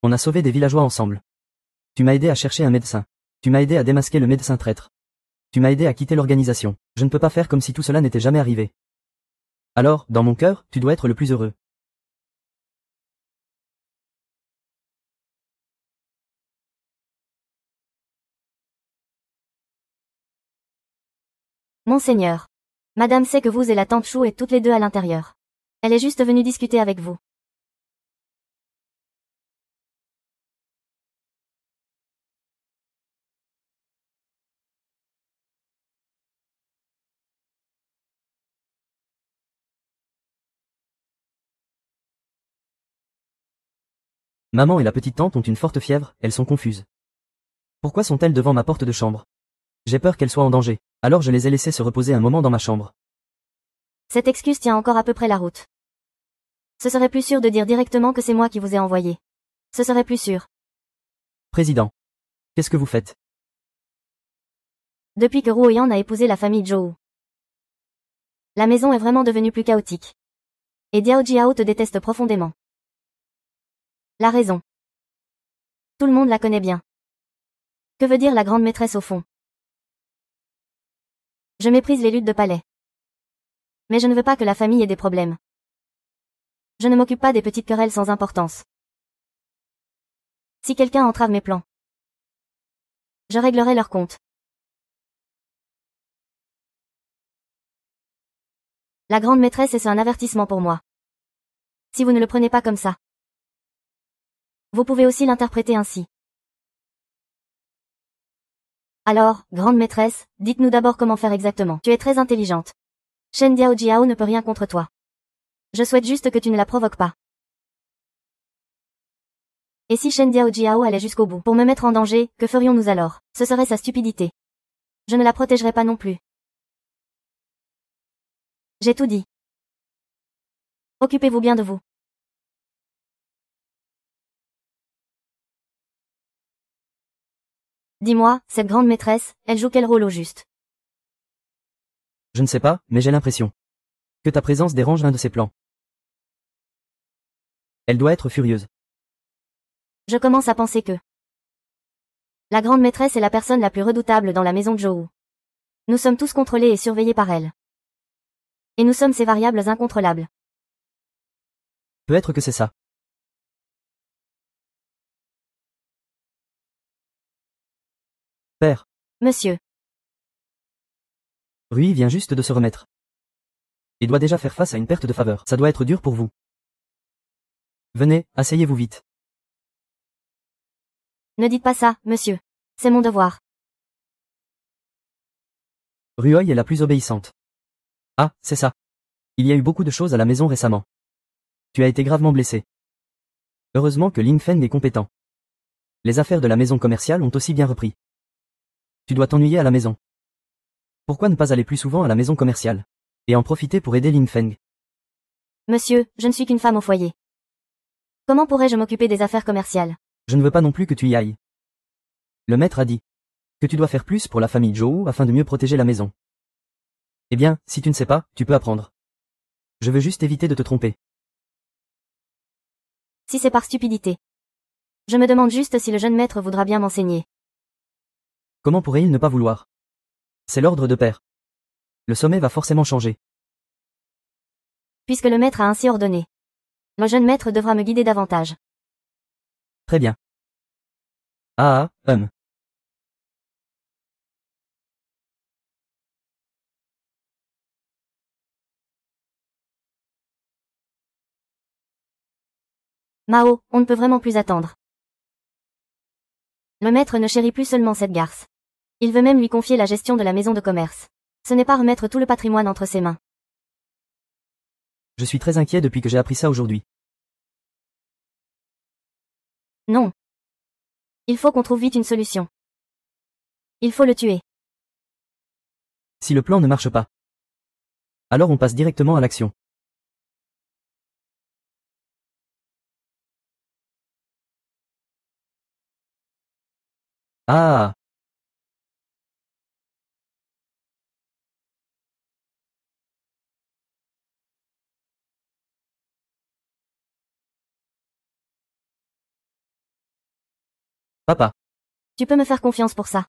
On a sauvé des villageois ensemble. Tu m'as aidé à chercher un médecin. Tu m'as aidé à démasquer le médecin traître. Tu m'as aidé à quitter l'organisation. Je ne peux pas faire comme si tout cela n'était jamais arrivé. Alors, dans mon cœur, tu dois être le plus heureux. Monseigneur. Madame sait que vous et la tante Chou êtes toutes les deux à l'intérieur. Elle est juste venue discuter avec vous. Maman et la petite tante ont une forte fièvre, elles sont confuses. Pourquoi sont-elles devant ma porte de chambre? J'ai peur qu'elles soient en danger. Alors je les ai laissées se reposer un moment dans ma chambre. Cette excuse tient encore à peu près la route. Ce serait plus sûr de dire directement que c'est moi qui vous ai envoyé. Ce serait plus sûr. Président. Qu'est-ce que vous faites? Depuis que Ruo Yan a épousé la famille Zhou. La maison est vraiment devenue plus chaotique. Et Diao Jiao te déteste profondément. La raison. Tout le monde la connaît bien. Que veut dire la grande maîtresse au fond? Je méprise les luttes de palais. Mais je ne veux pas que la famille ait des problèmes. Je ne m'occupe pas des petites querelles sans importance. Si quelqu'un entrave mes plans, je réglerai leur compte. La grande maîtresse est un avertissement pour moi. Si vous ne le prenez pas comme ça, vous pouvez aussi l'interpréter ainsi. Alors, grande maîtresse, dites-nous d'abord comment faire exactement. Tu es très intelligente. Shen Diao Jiao ne peut rien contre toi. Je souhaite juste que tu ne la provoques pas. Et si Shen Diao Jiao allait jusqu'au bout pour me mettre en danger, que ferions-nous alors? Ce serait sa stupidité. Je ne la protégerai pas non plus. J'ai tout dit. Occupez-vous bien de vous. Dis-moi, cette grande maîtresse, elle joue quel rôle au juste? Je ne sais pas, mais j'ai l'impression que ta présence dérange l'un de ses plans. Elle doit être furieuse. Je commence à penser que la grande maîtresse est la personne la plus redoutable dans la maison de Zhou. Nous sommes tous contrôlés et surveillés par elle. Et nous sommes ses variables incontrôlables. Peut-être que c'est ça. Père. Monsieur. Rui vient juste de se remettre. Et doit déjà faire face à une perte de faveur. Ça doit être dur pour vous. Venez, asseyez-vous vite. Ne dites pas ça, monsieur. C'est mon devoir. Ruoy est la plus obéissante. Ah, c'est ça. Il y a eu beaucoup de choses à la maison récemment. Tu as été gravement blessé. Heureusement que Ling Feng est compétent. Les affaires de la maison commerciale ont aussi bien repris. Tu dois t'ennuyer à la maison. Pourquoi ne pas aller plus souvent à la maison commerciale? Et en profiter pour aider Ling Feng. Monsieur, je ne suis qu'une femme au foyer. Comment pourrais-je m'occuper des affaires commerciales? Je ne veux pas non plus que tu y ailles. Le maître a dit que tu dois faire plus pour la famille Zhou afin de mieux protéger la maison. Eh bien, si tu ne sais pas, tu peux apprendre. Je veux juste éviter de te tromper. Si c'est par stupidité. Je me demande juste si le jeune maître voudra bien m'enseigner. Comment pourrait-il ne pas vouloir? C'est l'ordre de père. Le sommet va forcément changer. Puisque le maître a ainsi ordonné. Le jeune maître devra me guider davantage. Très bien. Ah, Mao, on ne peut vraiment plus attendre. Le maître ne chérit plus seulement cette garce. Il veut même lui confier la gestion de la maison de commerce. Ce n'est pas remettre tout le patrimoine entre ses mains. Je suis très inquiet depuis que j'ai appris ça aujourd'hui. Non. Il faut qu'on trouve vite une solution. Il faut le tuer. Si le plan ne marche pas, alors on passe directement à l'action. Ah, papa, Tu peux me faire confiance pour ça.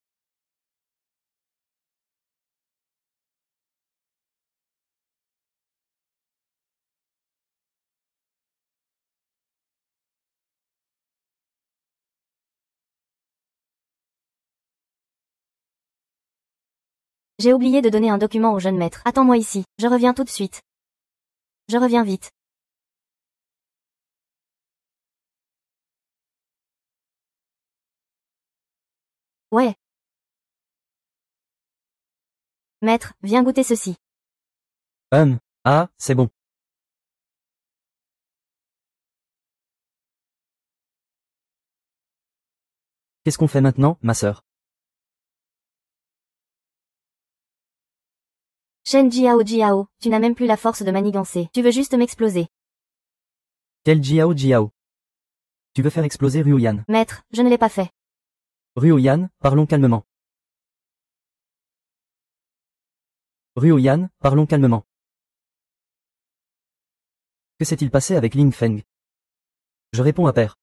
J'ai oublié de donner un document au jeune maître. Attends-moi ici, je reviens tout de suite. Je reviens vite. Ouais. Maître, viens goûter ceci. ah, c'est bon. Qu'est-ce qu'on fait maintenant, ma sœur? Shen Jiao, tu n'as même plus la force de manigancer. Tu veux juste m'exploser. Quel Jiao? Tu veux faire exploser Ruoyan? Maître, je ne l'ai pas fait. Ruoyan, parlons calmement. Ruoyan, parlons calmement. Que s'est-il passé avec Ling Feng? Je réponds à père.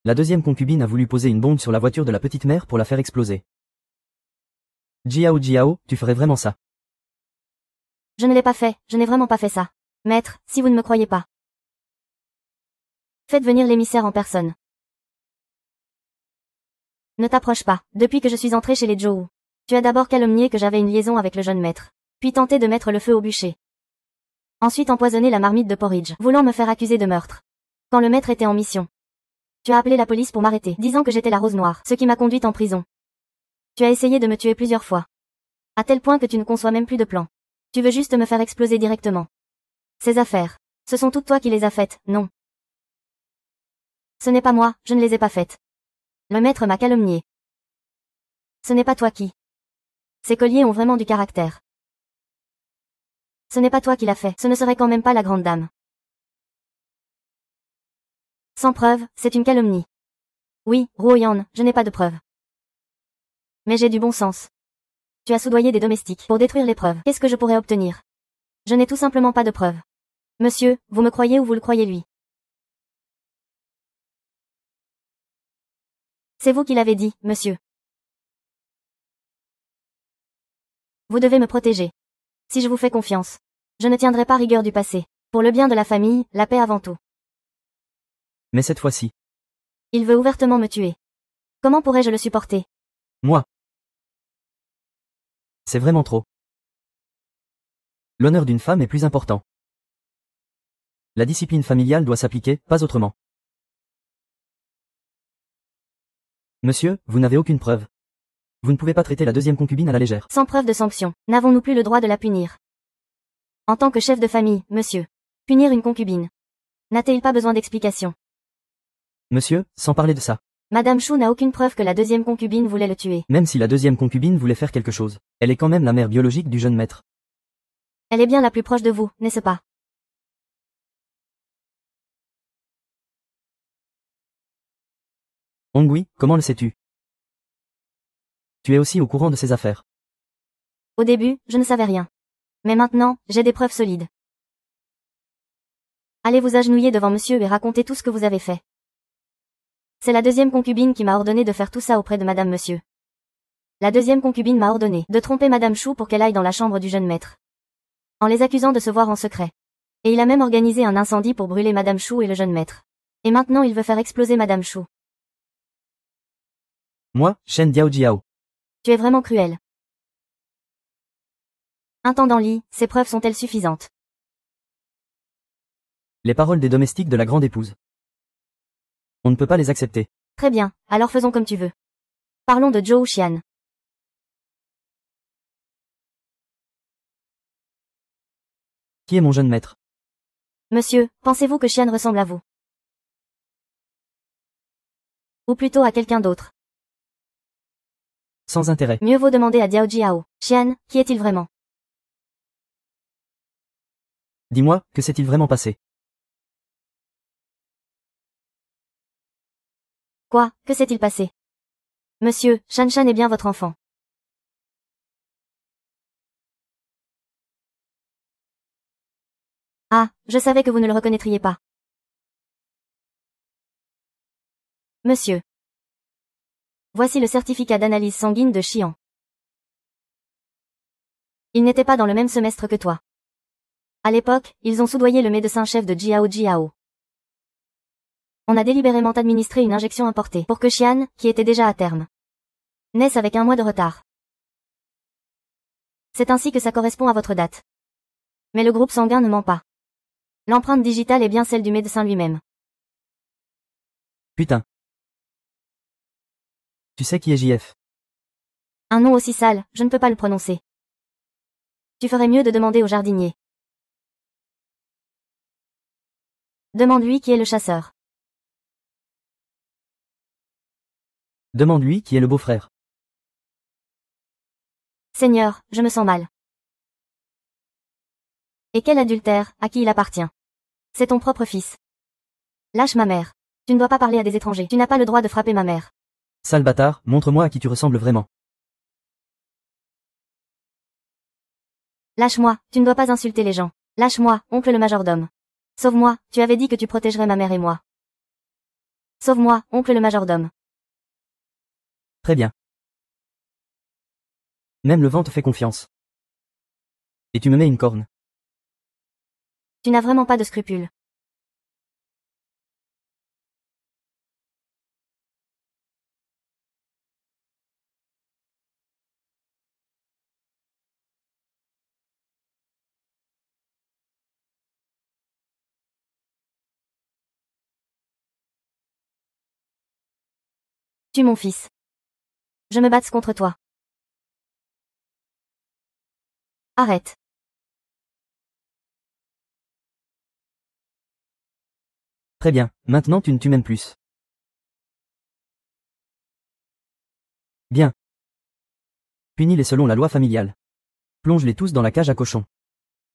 La deuxième concubine a voulu poser une bombe sur la voiture de la petite mère pour la faire exploser. Jiao, tu ferais vraiment ça? Je ne l'ai pas fait, je n'ai vraiment pas fait ça. Maître, si vous ne me croyez pas. Faites venir l'émissaire en personne. Ne t'approche pas, depuis que je suis entré chez les Zhou. Tu as d'abord calomnié que j'avais une liaison avec le jeune maître. Puis tenté de mettre le feu au bûcher. Ensuite empoisonné la marmite de porridge, voulant me faire accuser de meurtre. Quand le maître était en mission. Tu as appelé la police pour m'arrêter, disant que j'étais la rose noire, ce qui m'a conduite en prison. Tu as essayé de me tuer plusieurs fois. À tel point que tu ne conçois même plus de plan. Tu veux juste me faire exploser directement. Ces affaires. Ce sont toutes toi qui les as faites, non. Ce n'est pas moi, je ne les ai pas faites. Le maître m'a calomnié. Ce n'est pas toi qui. Ces colliers ont vraiment du caractère. Ce n'est pas toi qui l'as fait, ce ne serait quand même pas la grande dame. Sans preuve, c'est une calomnie. Oui, Ruoyan, je n'ai pas de preuves. Mais j'ai du bon sens. Tu as soudoyé des domestiques pour détruire les preuves. Qu'est-ce que je pourrais obtenir? Je n'ai tout simplement pas de preuves. Monsieur, vous me croyez ou vous le croyez lui? C'est vous qui l'avez dit, monsieur. Vous devez me protéger. Si je vous fais confiance, je ne tiendrai pas rigueur du passé. Pour le bien de la famille, la paix avant tout. Mais cette fois-ci. Il veut ouvertement me tuer. Comment pourrais-je le supporter? Moi. C'est vraiment trop. L'honneur d'une femme est plus important. La discipline familiale doit s'appliquer, pas autrement. Monsieur, vous n'avez aucune preuve. Vous ne pouvez pas traiter la deuxième concubine à la légère. Sans preuve de sanction, n'avons-nous plus le droit de la punir? En tant que chef de famille, monsieur. Punir une concubine. N'a-t-il pas besoin d'explication? Monsieur, sans parler de ça. Madame Chou n'a aucune preuve que la deuxième concubine voulait le tuer. Même si la deuxième concubine voulait faire quelque chose, elle est quand même la mère biologique du jeune maître. Elle est bien la plus proche de vous, n'est-ce pas? Ongui, comment le sais-tu? Tu es aussi au courant de ces affaires. Au début, je ne savais rien. Mais maintenant, j'ai des preuves solides. Allez vous agenouiller devant monsieur et racontez tout ce que vous avez fait. C'est la deuxième concubine qui m'a ordonné de faire tout ça auprès de madame monsieur. La deuxième concubine m'a ordonné de tromper madame Chou pour qu'elle aille dans la chambre du jeune maître. En les accusant de se voir en secret. Et il a même organisé un incendie pour brûler Madame Chou et le jeune maître. Et maintenant il veut faire exploser Madame Chou. Moi, Shen Diao. Tu es vraiment cruel. Intendant Li, ces preuves sont-elles suffisantes? Les paroles des domestiques de la grande épouse. On ne peut pas les accepter. Très bien, alors faisons comme tu veux. Parlons de Zhou Xian. Qui est mon jeune maître? Monsieur, pensez-vous que Xian ressemble à vous? Ou plutôt à quelqu'un d'autre? Sans intérêt. Mieux vaut demander à Diao Jiao. Xian, qui est-il vraiment? Dis-moi, que s'est-il vraiment passé? Quoi, que s'est-il passé? Monsieur, Shan Shan est bien votre enfant. Ah, je savais que vous ne le reconnaîtriez pas. Monsieur. Voici le certificat d'analyse sanguine de Xian. Il n'était pas dans le même semestre que toi. À l'époque, ils ont soudoyé le médecin-chef de Jiao Jiao. On a délibérément administré une injection importée pour que Xian, qui était déjà à terme, naisse avec 1 mois de retard. C'est ainsi que ça correspond à votre date. Mais le groupe sanguin ne ment pas. L'empreinte digitale est bien celle du médecin lui-même. Putain. Tu sais qui est JF? Un nom aussi sale, je ne peux pas le prononcer. Tu ferais mieux de demander au jardinier. Demande-lui qui est le chasseur. Demande-lui qui est le beau-frère. Seigneur, je me sens mal. Et quel adultère, à qui il appartient? C'est ton propre fils. Lâche ma mère. Tu ne dois pas parler à des étrangers. Tu n'as pas le droit de frapper ma mère. Sale bâtard, montre-moi à qui tu ressembles vraiment. Lâche-moi, tu ne dois pas insulter les gens. Lâche-moi, oncle le majordome. Sauve-moi, tu avais dit que tu protégerais ma mère et moi. Sauve-moi, oncle le majordome. Très bien. Même le vent te fait confiance. Et tu me mets une corne. Tu n'as vraiment pas de scrupules. Tue mon fils. Je me batte contre toi. Arrête. Très bien, maintenant tu ne tues même plus. Bien. Punis-les selon la loi familiale. Plonge-les tous dans la cage à cochons.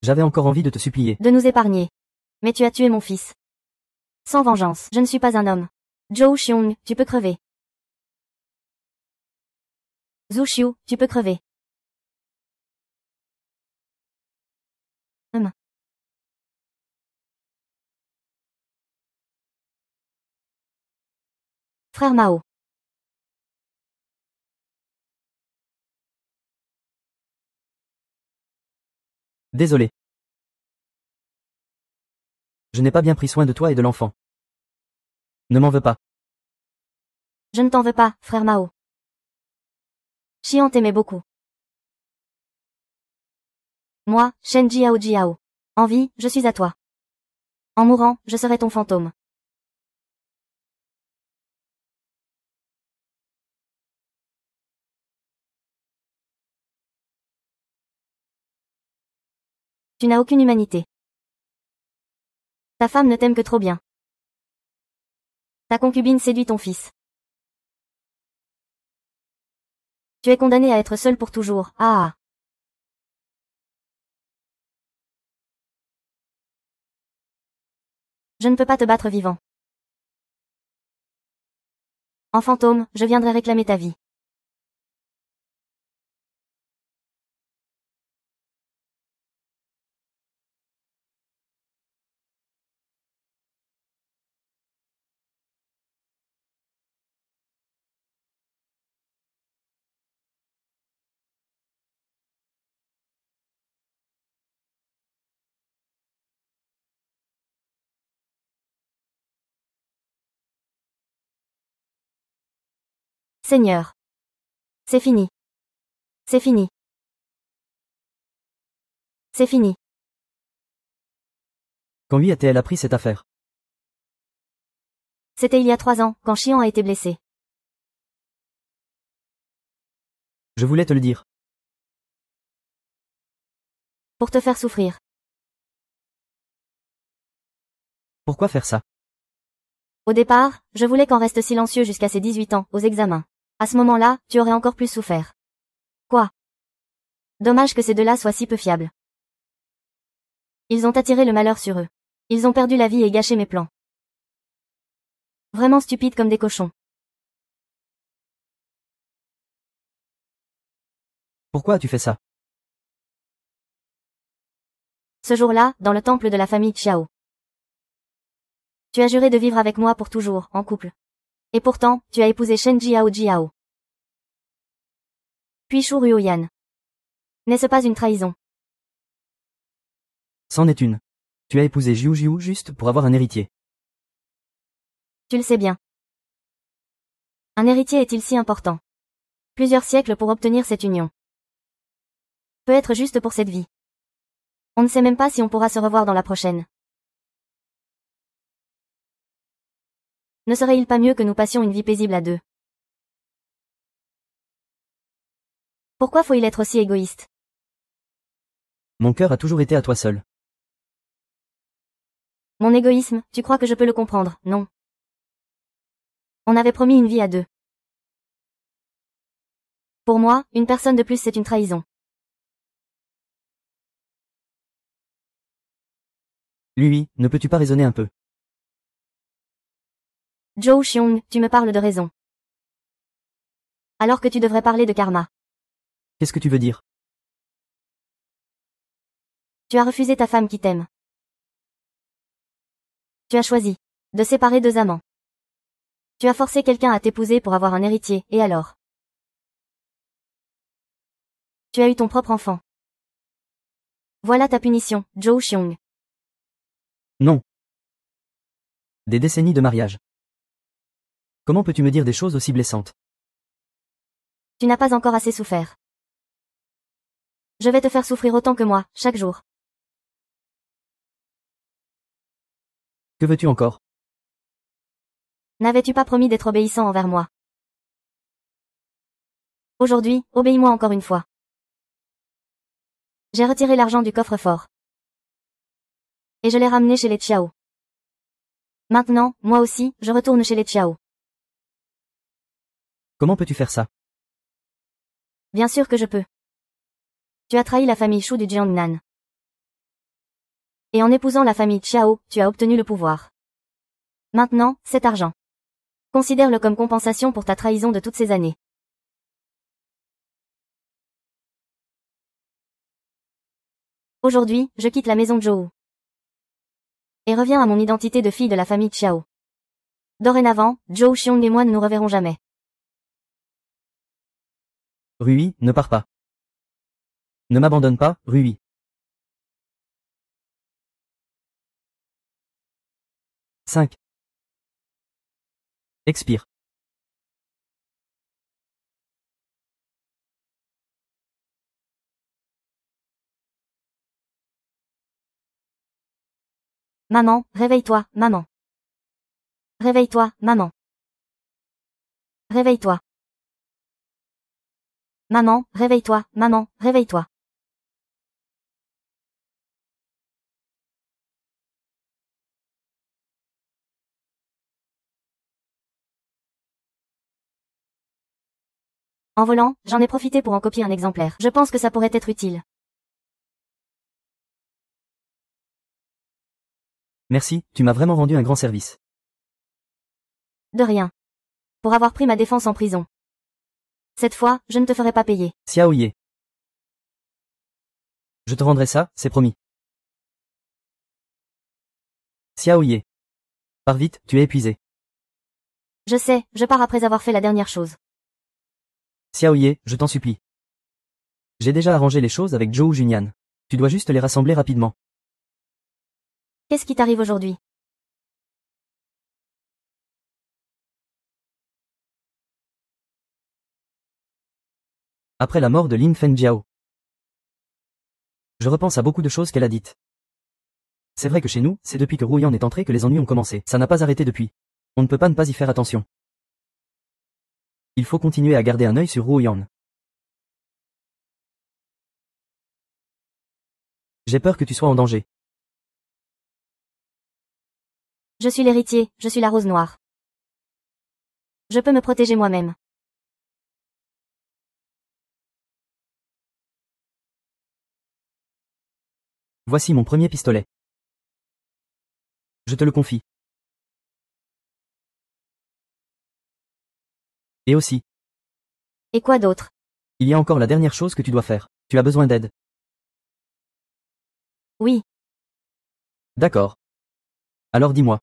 J'avais encore envie de te supplier. De nous épargner. Mais tu as tué mon fils. Sans vengeance, je ne suis pas un homme. Zhou Xiong, tu peux crever. Zhu Xiu, tu peux crever. Frère Mao. Désolé. Je n'ai pas bien pris soin de toi et de l'enfant. Ne m'en veux pas. Je ne t'en veux pas, frère Mao. Xian t'aimait beaucoup. Moi, Shen Jiao Jiao. En vie, je suis à toi. En mourant, je serai ton fantôme. Tu n'as aucune humanité. Ta femme ne t'aime que trop bien. Ta concubine séduit ton fils. Tu es condamné à être seul pour toujours. Ah. Je ne peux pas te battre vivant. En fantôme, je viendrai réclamer ta vie. Seigneur. C'est fini. C'est fini. C'est fini. Quand lui a-t-elle appris cette affaire? C'était il y a 3 ans, quand Xian a été blessé. Je voulais te le dire. Pour te faire souffrir. Pourquoi faire ça? Au départ, je voulais qu'on reste silencieux jusqu'à ses 18 ans, aux examens. À ce moment-là, tu aurais encore plus souffert. Quoi? Dommage que ces deux-là soient si peu fiables. Ils ont attiré le malheur sur eux. Ils ont perdu la vie et gâché mes plans. Vraiment stupides comme des cochons. Pourquoi as-tu fait ça? Ce jour-là, dans le temple de la famille Xiao. Tu as juré de vivre avec moi pour toujours, en couple. Et pourtant, tu as épousé Shen Jiao Jiao. Puis Shu Ruoyan. N'est-ce pas une trahison? C'en est une. Tu as épousé Jiu Jiu juste pour avoir un héritier. Tu le sais bien. Un héritier est-il si important? Plusieurs siècles pour obtenir cette union. Peut être juste pour cette vie. On ne sait même pas si on pourra se revoir dans la prochaine. Ne serait-il pas mieux que nous passions une vie paisible à deux? Pourquoi faut-il être aussi égoïste? Mon cœur a toujours été à toi seul. Mon égoïsme, tu crois que je peux le comprendre, non? On avait promis une vie à deux. Pour moi, une personne de plus c'est une trahison. Lui, ne peux-tu pas raisonner un peu? Zhou Xiong, tu me parles de raison. Alors que tu devrais parler de karma. Qu'est-ce que tu veux dire? Tu as refusé ta femme qui t'aime. Tu as choisi de séparer deux amants. Tu as forcé quelqu'un à t'épouser pour avoir un héritier, et alors? Tu as eu ton propre enfant. Voilà ta punition, Zhou Xiong. Non. Des décennies de mariage. Comment peux-tu me dire des choses aussi blessantes? Tu n'as pas encore assez souffert. Je vais te faire souffrir autant que moi, chaque jour. Que veux-tu encore? N'avais-tu pas promis d'être obéissant envers moi? Aujourd'hui, obéis-moi encore une fois. J'ai retiré l'argent du coffre-fort. Et je l'ai ramené chez les Xiao. Maintenant, moi aussi, je retourne chez les Xiao. Comment peux-tu faire ça? Bien sûr que je peux. Tu as trahi la famille Shu du Jiangnan. Et en épousant la famille Xiao, tu as obtenu le pouvoir. Maintenant, cet argent. Considère-le comme compensation pour ta trahison de toutes ces années. Aujourd'hui, je quitte la maison de Zhou. Et reviens à mon identité de fille de la famille Xiao. Dorénavant, Zhou Xiong et moi ne nous reverrons jamais. Rui, ne pars pas. Ne m'abandonne pas, Rui. « 5. Expire. Maman, réveille-toi, maman. Réveille-toi, maman. Réveille-toi. Maman, réveille-toi, maman, réveille-toi. En volant, j'en ai profité pour en copier un exemplaire. Je pense que ça pourrait être utile. Merci, tu m'as vraiment rendu un grand service. De rien. Pour avoir pris ma défense en prison. Cette fois, je ne te ferai pas payer. Xiao Ye. Je te rendrai ça, c'est promis. Xiao Ye. Pars vite, tu es épuisé. Je sais, je pars après avoir fait la dernière chose. Xiao Ye, je t'en supplie. J'ai déjà arrangé les choses avec Zhou Junyan. Tu dois juste les rassembler rapidement. Qu'est-ce qui t'arrive aujourd'hui? Après la mort de Lin Fengjiao. Je repense à beaucoup de choses qu'elle a dites. C'est vrai que chez nous, c'est depuis que Ru Yan est entré que les ennuis ont commencé. Ça n'a pas arrêté depuis. On ne peut pas ne pas y faire attention. Il faut continuer à garder un œil sur Ru Yan. J'ai peur que tu sois en danger. Je suis l'héritier, je suis la rose noire. Je peux me protéger moi-même. Voici mon premier pistolet. Je te le confie. Et aussi. Et quoi d'autre? Il y a encore la dernière chose que tu dois faire. Tu as besoin d'aide. Oui. D'accord. Alors dis-moi.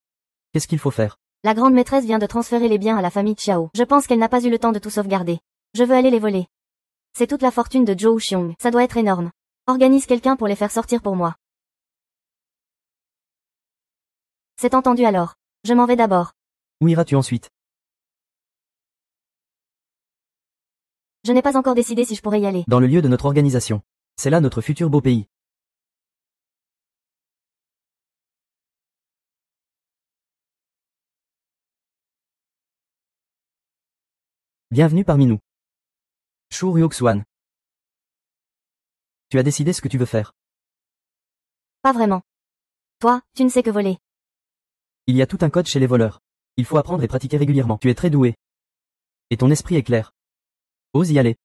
Qu'est-ce qu'il faut faire? La grande maîtresse vient de transférer les biens à la famille Xiao. Je pense qu'elle n'a pas eu le temps de tout sauvegarder. Je veux aller les voler. C'est toute la fortune de Zhou Xiong. Ça doit être énorme. Organise quelqu'un pour les faire sortir pour moi. C'est entendu alors. Je m'en vais d'abord. Où iras-tu ensuite? Je n'ai pas encore décidé si je pourrais y aller. Dans le lieu de notre organisation. C'est là notre futur beau pays. Bienvenue parmi nous. Shu Ryuxuan. Tu as décidé ce que tu veux faire. Pas vraiment. Toi, tu ne sais que voler. Il y a tout un code chez les voleurs. Il faut apprendre et pratiquer régulièrement. Tu es très doué. Et ton esprit est clair. Ose y aller.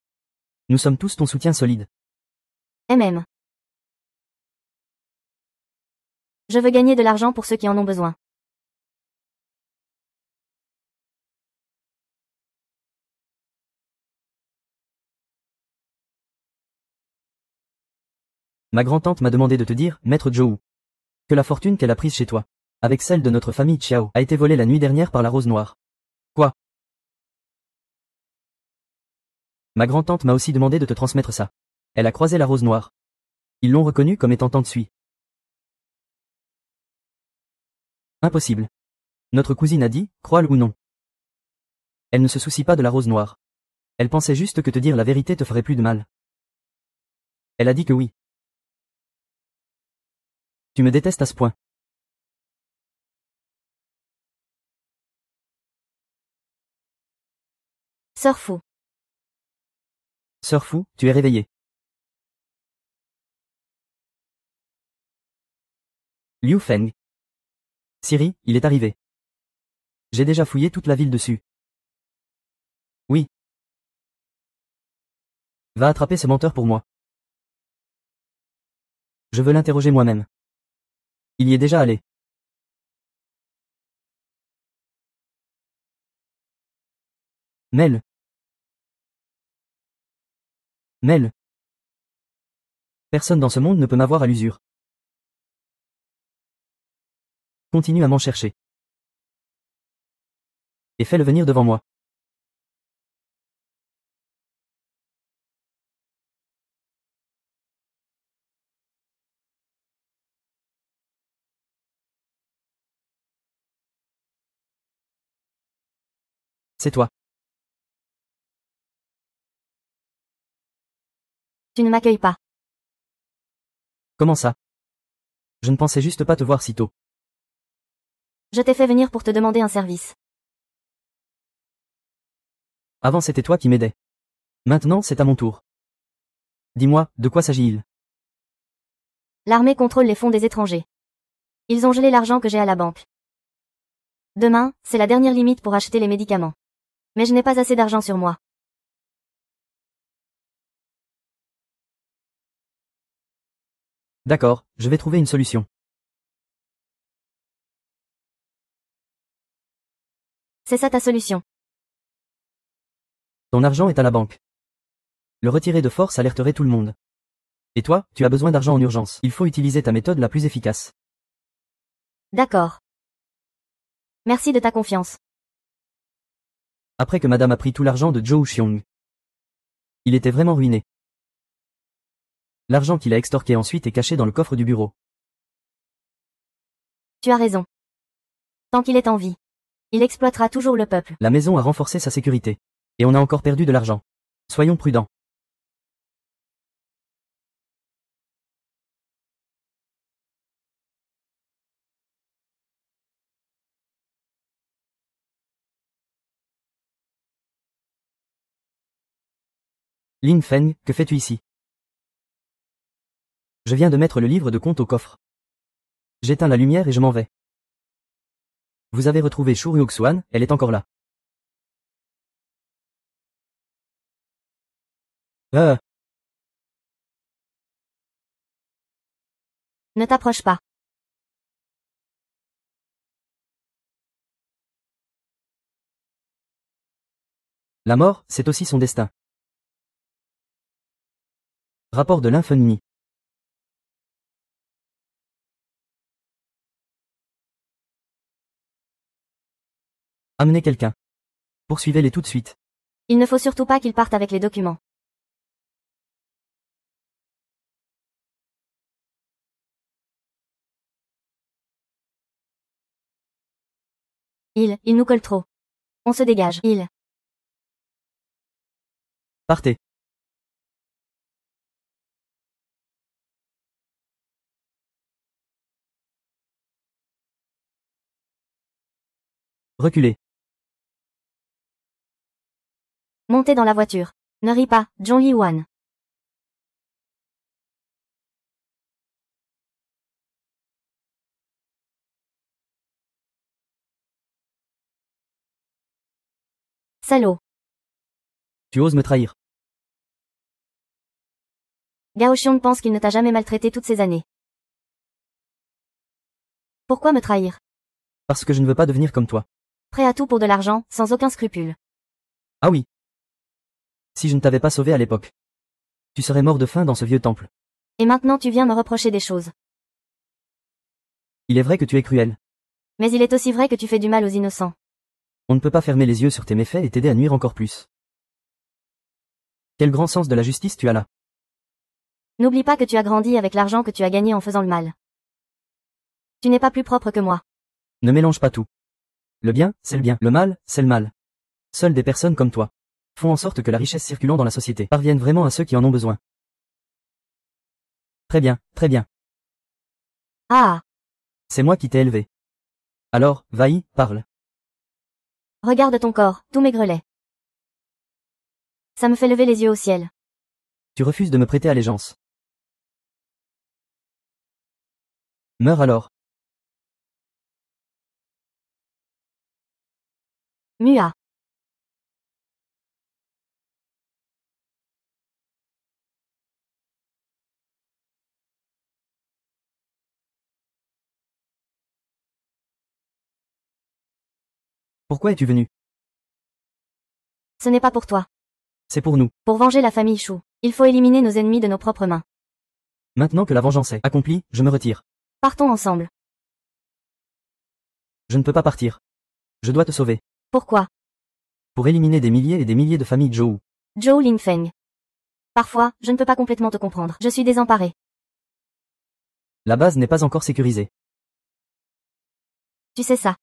Nous sommes tous ton soutien solide. MM. Je veux gagner de l'argent pour ceux qui en ont besoin. Ma grand-tante m'a demandé de te dire, Maître Zhou, que la fortune qu'elle a prise chez toi, avec celle de notre famille Xiao, a été volée la nuit dernière par la rose noire. Quoi? Ma grand-tante m'a aussi demandé de te transmettre ça. Elle a croisé la rose noire. Ils l'ont reconnue comme étant Tante Sui. Impossible. Notre cousine a dit, crois-le ou non. Elle ne se soucie pas de la rose noire. Elle pensait juste que te dire la vérité te ferait plus de mal. Elle a dit que oui. Tu me détestes à ce point. Sœur fou. Sœur fou, tu es réveillée. Liu Feng. Siri, il est arrivé. J'ai déjà fouillé toute la ville dessus. Oui. Va attraper ce menteur pour moi. Je veux l'interroger moi-même. Il y est déjà allé. Mel. Mel. Personne dans ce monde ne peut m'avoir à l'usure. Continue à m'en chercher. Et fais-le venir devant moi. C'est toi. Tu ne m'accueilles pas. Comment ça? Je ne pensais juste pas te voir si tôt. Je t'ai fait venir pour te demander un service. Avant c'était toi qui m'aidais. Maintenant c'est à mon tour. Dis-moi, de quoi s'agit-il? L'armée contrôle les fonds des étrangers. Ils ont gelé l'argent que j'ai à la banque. Demain, c'est la dernière limite pour acheter les médicaments. Mais je n'ai pas assez d'argent sur moi. D'accord, je vais trouver une solution. C'est ça ta solution. Ton argent est à la banque. Le retirer de force alerterait tout le monde. Et toi, tu as besoin d'argent en urgence. Il faut utiliser ta méthode la plus efficace. D'accord. Merci de ta confiance. Après que madame a pris tout l'argent de Zhou Xiong. Il était vraiment ruiné. L'argent qu'il a extorqué ensuite est caché dans le coffre du bureau. Tu as raison. Tant qu'il est en vie, il exploitera toujours le peuple. La maison a renforcé sa sécurité. Et on a encore perdu de l'argent. Soyons prudents. Lin Feng, que fais-tu ici? Je viens de mettre le livre de compte au coffre. J'éteins la lumière et je m'en vais. Vous avez retrouvé Shu Ryuk-swan, elle est encore là. Euh, Ne t'approche pas. la mort, c'est aussi son destin. Rapport de l'infini. Amenez quelqu'un. Poursuivez-les tout de suite. Il ne faut surtout pas qu'il parte avec les documents. Il nous colle trop. On se dégage. Partez. Reculez. Montez dans la voiture. Ne ris pas, John Yi-wan. Salaud. Tu oses me trahir. Gao Xiong pense qu'il ne t'a jamais maltraité toutes ces années. Pourquoi me trahir? Parce que je ne veux pas devenir comme toi. Prêt à tout pour de l'argent, sans aucun scrupule. Ah oui. Si je ne t'avais pas sauvé à l'époque. Tu serais mort de faim dans ce vieux temple. Et maintenant tu viens me reprocher des choses. Il est vrai que tu es cruel. Mais il est aussi vrai que tu fais du mal aux innocents. On ne peut pas fermer les yeux sur tes méfaits et t'aider à nuire encore plus. Quel grand sens de la justice tu as là. N'oublie pas que tu as grandi avec l'argent que tu as gagné en faisant le mal. Tu n'es pas plus propre que moi. Ne mélange pas tout. Le bien, c'est le bien. Le mal, c'est le mal. Seules des personnes comme toi font en sorte que la richesse circulant dans la société parvienne vraiment à ceux qui en ont besoin. Très bien, très bien. Ah. C'est moi qui t'ai élevé. Alors, vas-y, parle. Regarde ton corps, tout maigrelet. Ça me fait lever les yeux au ciel. Tu refuses de me prêter allégeance. Meurs alors. Mua. Pourquoi es-tu venu? Ce n'est pas pour toi. C'est pour nous. Pour venger la famille Chou. Il faut éliminer nos ennemis de nos propres mains. Maintenant que la vengeance est accomplie, je me retire. Partons ensemble. Je ne peux pas partir. Je dois te sauver. Pourquoi? Pour éliminer des milliers et des milliers de familles Zhou. Zhou Lingfeng. Parfois, je ne peux pas complètement te comprendre. Je suis désemparé. La base n'est pas encore sécurisée. Tu sais ça.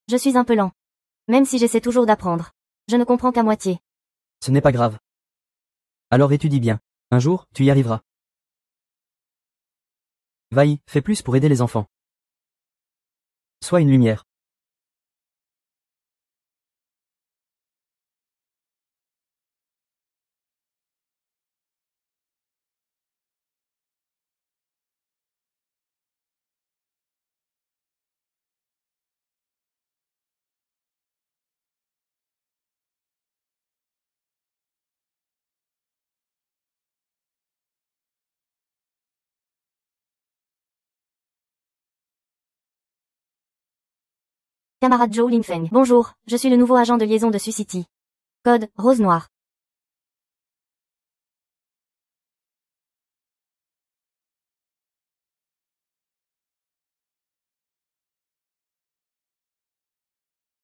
Je suis un peu lent. Même si j'essaie toujours d'apprendre. Je ne comprends qu'à moitié. Ce n'est pas grave. Alors étudie bien. Un jour, tu y arriveras. Vaille, fais plus pour aider les enfants. Sois une lumière. Camarade Zhou Lingfeng. Bonjour, je suis le nouveau agent de liaison de Sioux City. Code, rose noire.